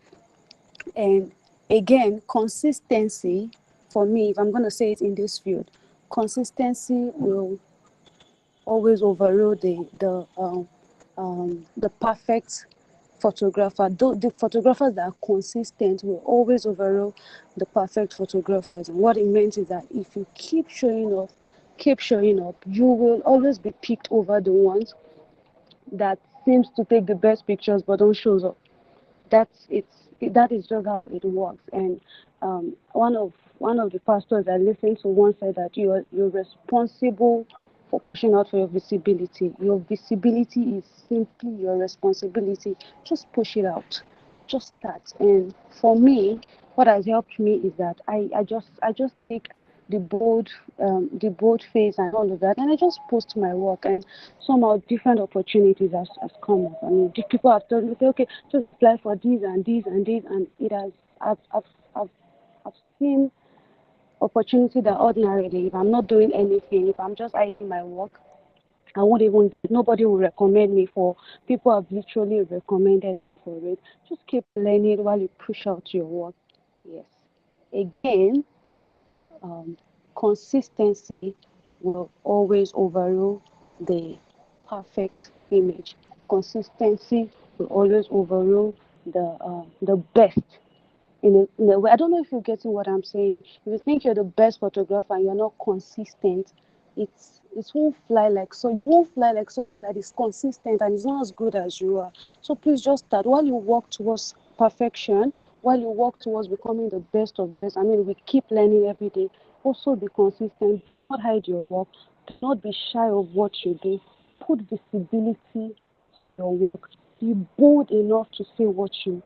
And again, consistency for me, if I'm going to say it in this field, consistency will always overrule the perfect photographer. Though the photographers that are consistent will always overrule the perfect photographers. And what it means is that if you keep showing up, you will always be picked over the ones that seems to take the best pictures but don't show up. That is just how it works. And one of the pastors I listened to once said that you're responsible for pushing out for your visibility. Your visibility is simply your responsibility. Just push it out. Just start. And for me, what has helped me is that I just take the bold face and all of that, and I just post my work, and somehow different opportunities has come up. I mean, the people have told me, okay, just apply for these and these and these, and it has I've, I've seen opportunity that ordinarily, if I'm not doing anything, if I'm just hiding my work, I won't even, nobody will recommend me for. People have literally recommended for it. Just keep learning while you push out your work. Yes. Again, um, consistency will always overrule the perfect image. Consistency will always overrule the best in a way. I don't know if you're getting what I'm saying. If you think you're the best photographer and you're not consistent, it won't fly like so. You won't fly like so that is consistent and it's not as good as you are. So please just start while you work towards perfection. While you work towards becoming the best of best. I mean, we keep learning every day. Also, be consistent. Do not hide your work. Do not be shy of what you do. Put visibility to your work. Be bold enough to say what you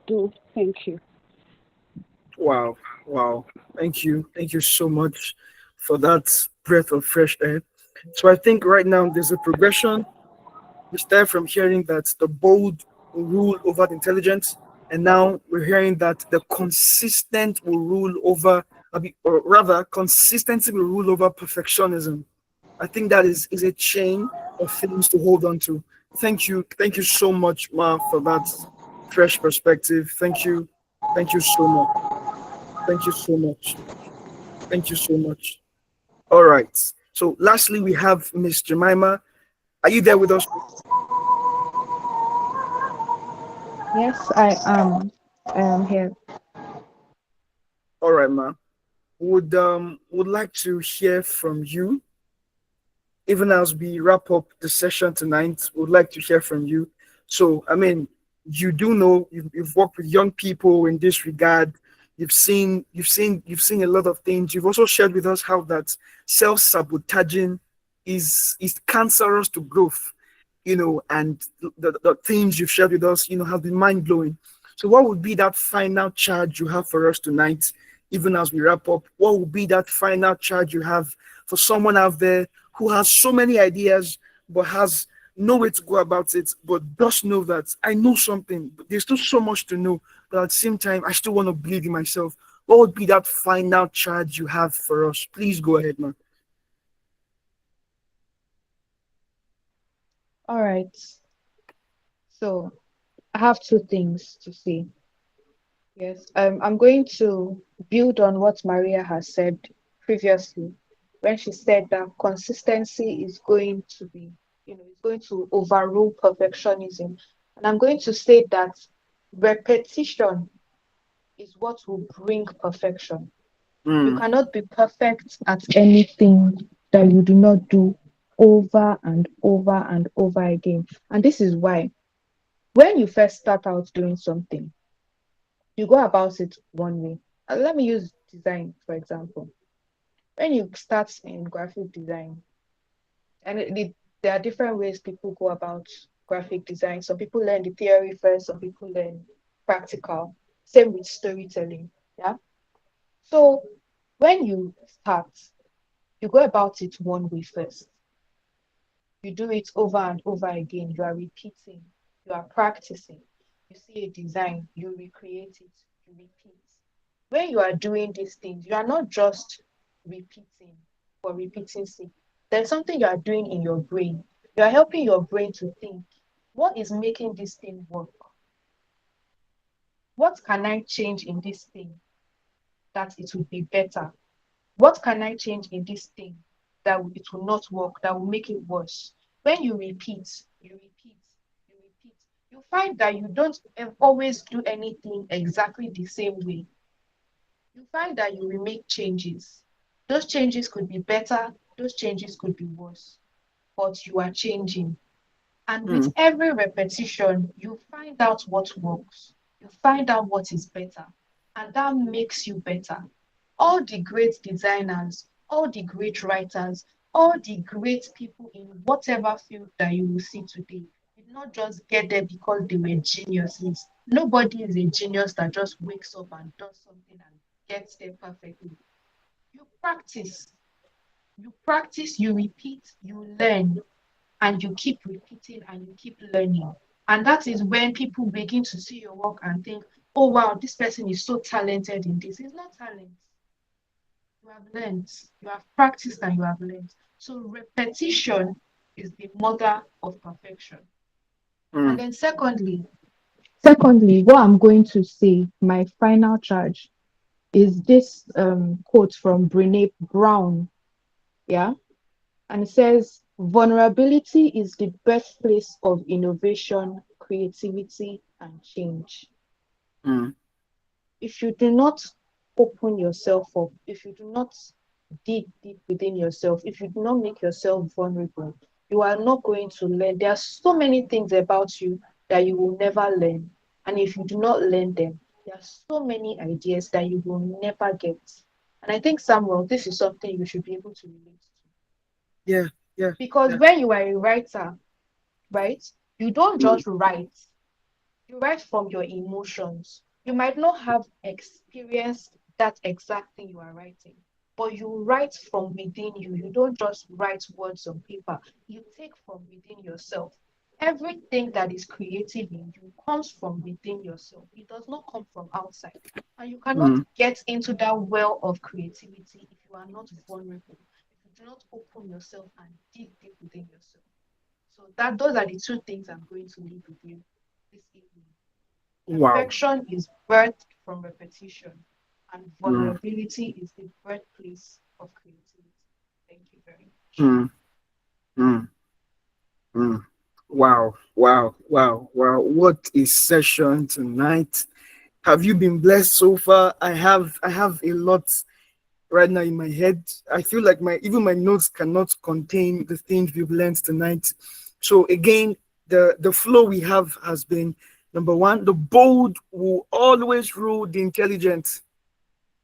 do. Thank you. Wow, wow. Thank you so much for that breath of fresh air. So I think right now there's a progression. We start from hearing that the bold will rule over the intelligent, and now we're hearing that the consistent will rule over, or rather, consistency will rule over perfectionism. I think that is a chain of things to hold on to. Thank you so much, Ma, for that fresh perspective. Thank you so much. Thank you so much. Thank you so much. All right. So, lastly, we have Miss Jemima. Are you there with us? Yes, I am. I am here. All right, ma. Would like to hear from you, even as we wrap up the session tonight. Would like to hear from you. So, I mean, you do know you've worked with young people in this regard. You've seen a lot of things. You've also shared with us how that self-sabotaging is cancerous to growth, and the things you've shared with us, have been mind-blowing. So what would be that final charge you have for us tonight, even as we wrap up? What would be that final charge you have for someone out there who has so many ideas but has no way to go about it, but just know that I know something, but there's still so much to know, but at the same time, I still want to believe in myself. What would be that final charge you have for us? Please go ahead, man. All right. So I have two things to say. Yes, I'm going to build on what Maria has said previously when she said that consistency is going to be, is going to overrule perfectionism. And I'm going to say that repetition is what will bring perfection. You Mm, cannot be perfect at anything that you do not do over and over and over again. And this is why when you first start out doing something, you go about it one way. Let me use design, for example. When you start in graphic design, and there are different ways people go about graphic design. Some people learn the theory first, some people learn practical. Same with storytelling. Yeah. So when you start, you go about it one way first. You do it over and over again. You are repeating, you are practicing. You see a design, you recreate it, you repeat. When you are doing these things, you are not just repeating for repeating sake. There's something you are doing in your brain. You are helping your brain to think, what is making this thing work? What can I change in this thing that it will be better? What can I change in this thing that it will not work, that will make it worse? When you repeat, you repeat, you repeat, you find that you don't always do anything exactly the same way. You find that you will make changes. Those changes could be better, those changes could be worse, but you are changing. And with Mm, every repetition, you find out what works, you find out what is better, and that makes you better. All the great designers, all the great writers, all the great people in whatever field that you will see today did not just get there because they were geniuses. Nobody is a genius that just wakes up and does something and gets there perfectly. You practice, you repeat, you learn, and you keep repeating and you keep learning. And that is when people begin to see your work and think, oh wow, this person is so talented in this. It's not talent. You have learned, you have practiced and you have learned. So repetition is the mother of perfection. And mm, then secondly, what I'm going to say, my final charge is this quote from Brene Brown. Yeah. And it says, vulnerability is the birthplace of innovation, creativity, and change. mm, If you do not open yourself up, if you do not dig deep within yourself, if you do not make yourself vulnerable, you are not going to learn. There are so many things about you that you will never learn. And if you do not learn them, there are so many ideas that you will never get. And I think, Samuel, this is something you should be able to relate to. yeah, yeah, Because yeah. when you are a writer, right, you don't Mm, just write, you write from your emotions. You might not have experienced that exact thing you are writing, but you write from within you. You don't just write words on paper, you take from within yourself. Everything that is creative in you comes from within yourself, it does not come from outside. And you cannot mm. get into that well of creativity if you are not vulnerable, if you do not open yourself and dig deep within yourself. So that those are the two things I'm going to leave with you this evening. Wow. Perfection is birthed from repetition, and Mm, vulnerability is the birthplace of creativity. Thank you very much. mm, mm, mm. Wow, wow, wow, wow. What a session tonight. Have you been blessed so far? I have a lot right now in my head. I feel like my notes cannot contain the things we've learned tonight. So again, the flow we have has been number one, the bold will always rule the intelligent.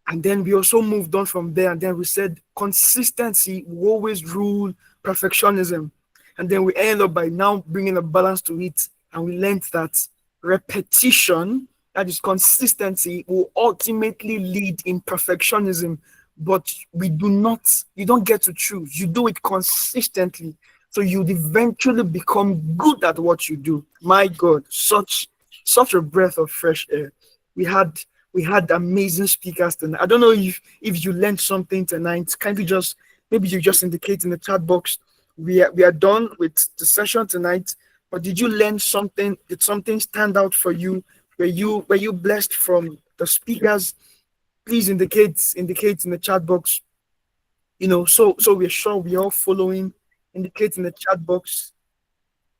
And then we also moved on from there. And then we said consistency will always rule perfectionism. And then we ended up by now bringing a balance to it. And we learned that repetition, that is consistency, will ultimately lead in perfectionism. But you don't get to choose. You do it consistently. So you'd eventually become good at what you do. My God, such a breath of fresh air. We had we had amazing speakers tonight. I don't know if you learned something tonight. Kindly just maybe you just indicate in the chat box. We are done with the session tonight. But did you learn something? Did something stand out for you? Were you blessed from the speakers? Please indicate in the chat box. So we're sure we're all following. Indicate in the chat box.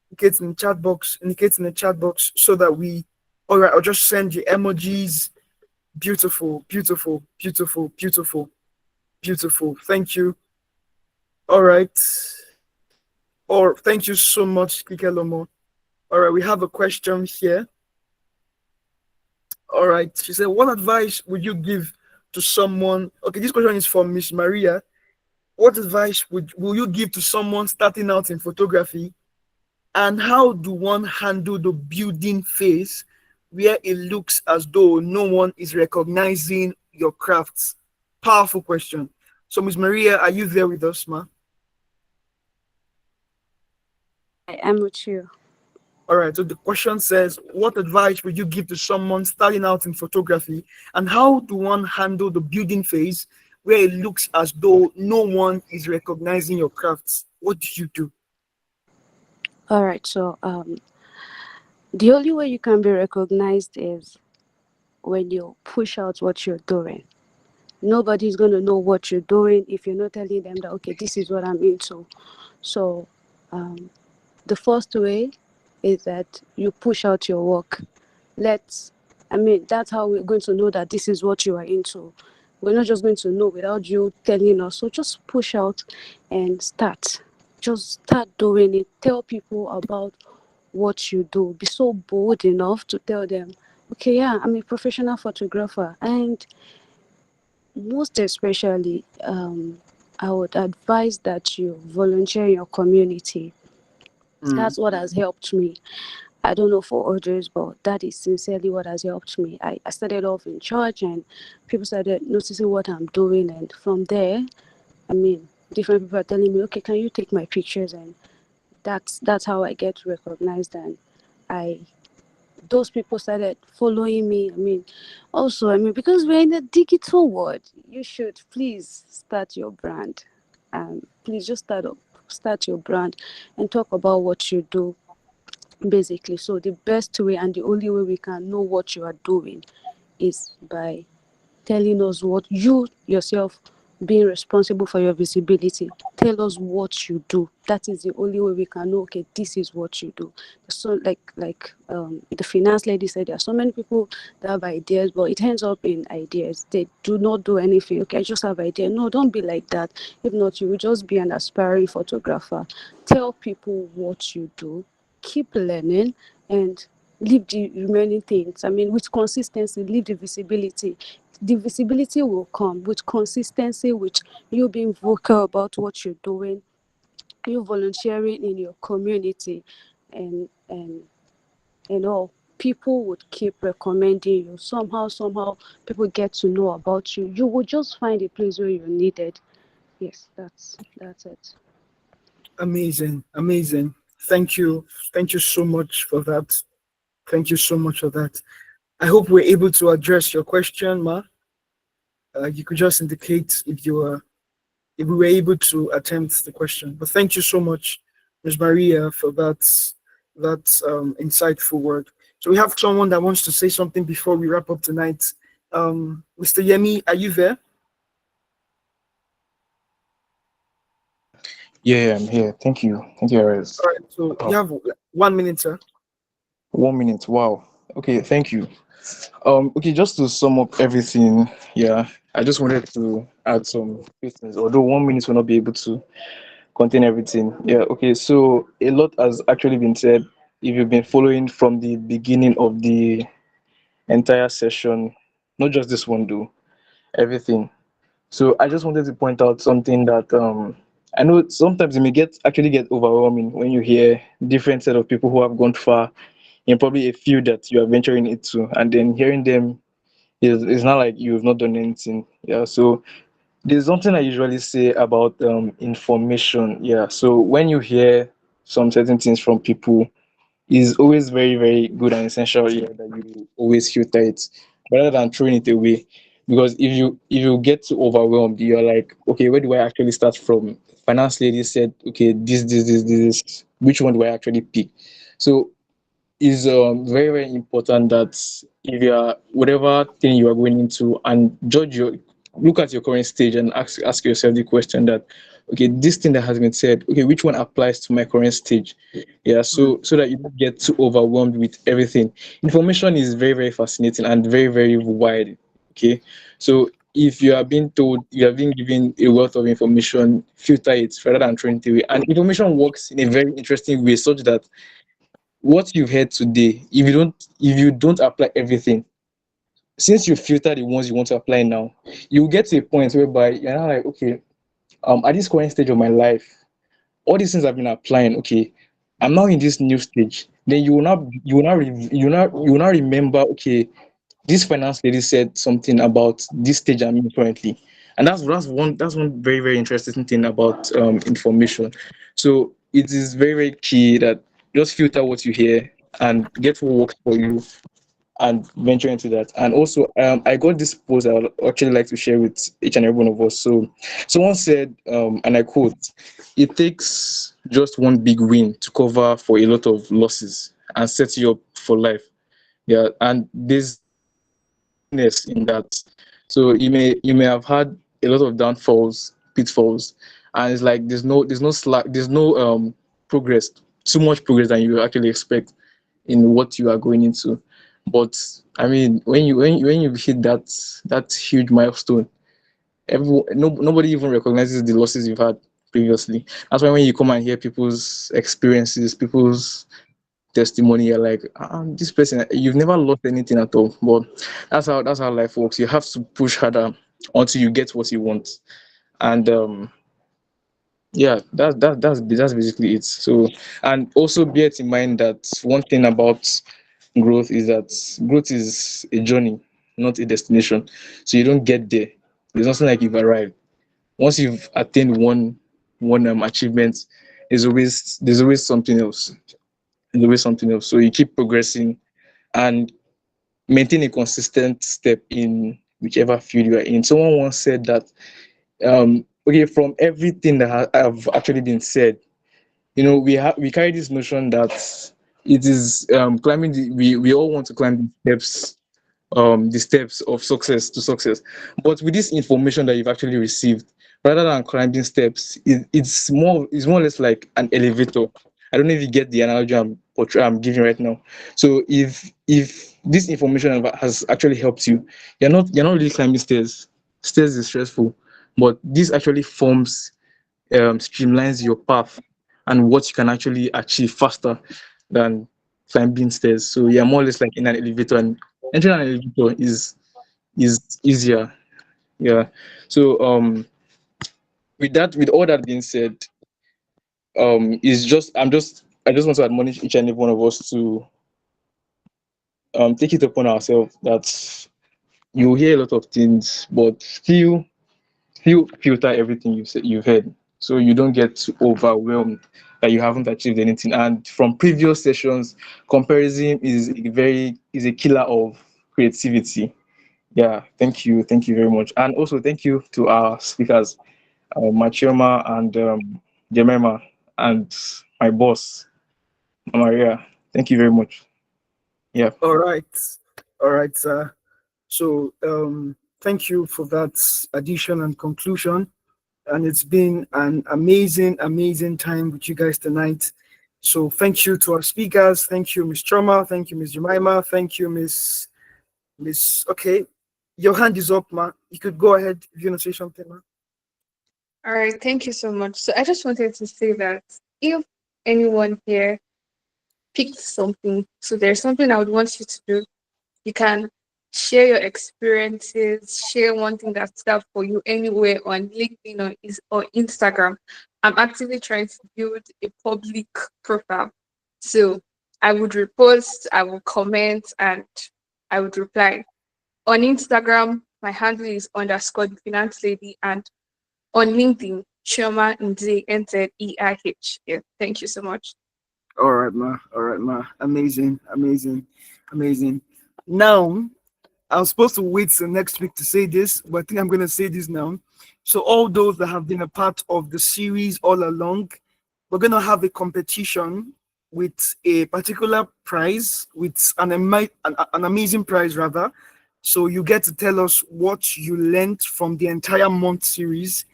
Indicate in the chat box. Indicate in the chat box so that we. All right, I'll just send you emojis. Beautiful, beautiful, beautiful, beautiful, beautiful. Thank you. All right. Or thank you so much, Kikelomo. All right, we have a question here. All right. She said, what advice would you give to someone? Okay, this question is from Miss Maria. What advice will you give to someone starting out in photography? And how do one handle the building phase where it looks as though no one is recognizing your crafts? Powerful question. So, Miss Maria, are you there with us, ma? I am with you. All right. So the question says, what advice would you give to someone starting out in photography, and how do one handle the building phase where it looks as though no one is recognizing your crafts? What do you do? All right. So the only way you can be recognized is when you push out what you're doing. Nobody's going to know what you're doing if you're not telling them that, okay, this is what I'm into. So um, the first way is that you push out your work. Let's, I mean, that's how we're going to know that this is what you are into. We're not just going to know without you telling us. So just push out and start. Just start doing it. Tell people about what you do. Be so bold enough to tell them, okay, yeah, I'm a professional photographer. And most especially, I would advise that you volunteer in your community. Mm, That's what has helped me. I don't know for others, but that is sincerely what has helped me. I started off in church and people started noticing what I'm doing. And from there, I mean, different people are telling me, okay, can you take my pictures? And that's how I get recognized. And I those people started following me. I mean, also, I mean, because we're in a digital world, you should please start your brand. Please just start your brand and talk about what you do basically. So the best way and the only way we can know what you are doing is by telling us what you yourself, being responsible for your visibility, tell us what you do. That is the only way we can know, okay, this is what you do. So the finance lady said, there are so many people that have ideas, but it ends up in ideas. They do not do anything. Okay, I just have idea. No, don't be like that. If not, you will just be an aspiring photographer. Tell people what you do, keep learning, and leave the remaining things. I mean, with consistency, leave the visibility. The visibility will come with consistency, with you being vocal about what you're doing, you volunteering in your community, and and all. People would keep recommending you. Somehow, people get to know about you. You will just find a place where you're needed. Yes, that's it. amazing, amazing. Thank you so much for that. Thank you so much for that. I hope we're able to address your question, Ma. You could just indicate if we were able to attempt the question. But thank you so much, Ms. Maria, for that insightful word. So we have someone that wants to say something before we wrap up tonight. Mr. Yemi, are you there? Yeah, I'm here. Thank you. Thank you, Ares. All right. So Uh, you have 1 minute, sir. 1 minute. Wow. Okay, thank you. Okay, just to sum up everything, yeah, I just wanted to add some few things, although 1 minute will not be able to contain everything. Yeah, okay, so a lot has actually been said. If you've been following from the beginning of the entire session, not just this one, do everything. So I just wanted to point out something that I know sometimes it may get overwhelming when you hear different set of people who have gone far in probably a field that you are venturing into, and then hearing them is not like you've not done anything. Yeah. So there's something I usually say about information. Yeah. So when you hear some certain things from people, is always very, very good and essential, yeah, that you always filter it rather than throwing it away. Because if you get too overwhelmed, you're like, okay, where do I actually start from? Finance lady said, okay, this. Which one do I actually pick? So is very, very important that if you are whatever thing you are going into, and look at your current stage and ask yourself the question that, okay, this thing that has been said, okay, which one applies to my current stage? Yeah, Mm, so that you don't get too overwhelmed with everything. Information is very, very fascinating and very, very wide. Okay, so if you are being told, you are being given a wealth of information, filter it rather than throwing it away. And information works in a very interesting way, such that what you've heard today, if you don't apply everything, since you filter the ones you want to apply now, you get to a point whereby you're now like, okay, at this current stage of my life, all these things I've been applying, okay, I'm now in this new stage. Then you will not remember, okay, this finance lady said something about this stage I'm in currently. And that's one very, very interesting thing about information. So it is very, very key that just filter what you hear and get what works for you and venture into that. And also, I got this post I would actually like to share with each and every one of us. So someone said, and I quote, it takes just one big win to cover for a lot of losses and set you up for life. Yeah, and there's trueness in that. So you may have had a lot of downfalls, pitfalls, and it's like there's no slack, there's no progress, too much progress than you actually expect in what you are going into. But I mean, when you hit that huge milestone, nobody even recognizes the losses you've had previously. That's why when you come and hear people's experiences, people's testimony, you're like, this person, you've never lost anything at all. But that's how life works. You have to push harder until you get what you want. And yeah, that's basically it. So, and also bear it in mind that one thing about growth is that growth is a journey, not a destination. So you don't get there. There's nothing like you've arrived. Once you've attained one achievement, there's always something else. There's always something else. So you keep progressing and maintain a consistent step in whichever field you are in. Someone once said that okay, from everything that have actually been said, we carry this notion that it is climbing we all want to climb the steps of success to success. But with this information that you've actually received, rather than climbing steps, it's more or less like an elevator. I don't know if you get the analogy I'm giving right now. So if this information has actually helped you, you're not really climbing stairs. Stairs is stressful, but this actually forms streamlines your path and what you can actually achieve faster than climbing stairs. So you're more or less like in an elevator, and entering an elevator is easier. Yeah. So with all that being said, is just I just want to admonish each and every one of us to take it upon ourselves that you hear a lot of things, but still filter everything you've heard, so you don't get too overwhelmed that you haven't achieved anything. And from previous sessions, comparison is a killer of creativity. Yeah, thank you very much, and also thank you to our speakers, my Chioma and Jemima, and my boss, Maria. Thank you very much. Yeah. All right. All right, sir. So thank you for that addition and conclusion. And it's been an amazing time with you guys tonight. So thank you to our speakers. Thank you, Miss Trauma. Thank you, Miss Jemima. Thank you, Miss. Okay, your hand is up, ma. You could go ahead if you want to say something, ma. All right, thank you so much. So I just wanted to say that if anyone here picked something, so there's something I would want you to do, you can share your experiences, share one thing that stood out for you anywhere on LinkedIn or Instagram. I'm actively trying to build a public profile. So I would repost, I will comment, and I would reply. On Instagram, my handle is underscore the finance lady, and on LinkedIn, Chioma Nzeith, Nzeith. Yeah, thank you so much. All right, ma. All right, ma. Amazing. Now, I was supposed to wait till next week to say this, but I think I'm going to say this now. So, all those that have been a part of the series all along, we're going to have a competition with a particular prize, with an amazing prize, rather. So, you get to tell us what you learned from the entire month series.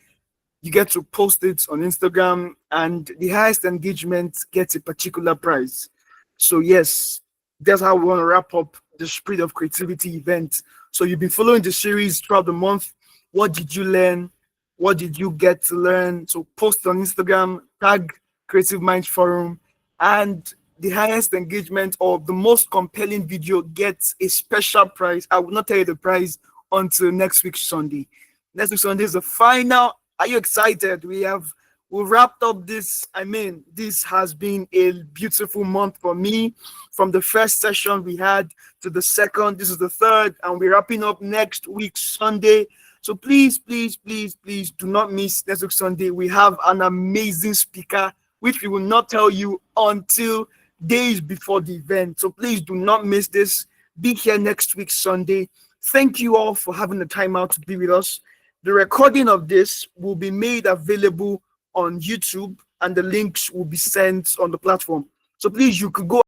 You get to post it on Instagram, and the highest engagement gets a particular prize. So yes, that's how we want to wrap up the Spirit of Creativity event. So you've been following the series throughout the month. What did you learn? What did you get to learn? So post on Instagram, tag Creative Minds Forum, and the highest engagement or the most compelling video gets a special prize. I will not tell you the prize until next week Sunday. Next week Sunday is the final. Are you excited? We wrapped up this. I mean, this has been a beautiful month for me. From the first session we had to the second, this is the third, and we're wrapping up next week Sunday. So please do not miss next week Sunday. We have an amazing speaker, which we will not tell you until days before the event. So please do not miss this. Be here next week Sunday. Thank you all for having the time out to be with us. The recording of this will be made available on YouTube, and the links will be sent on the platform. So please, you could go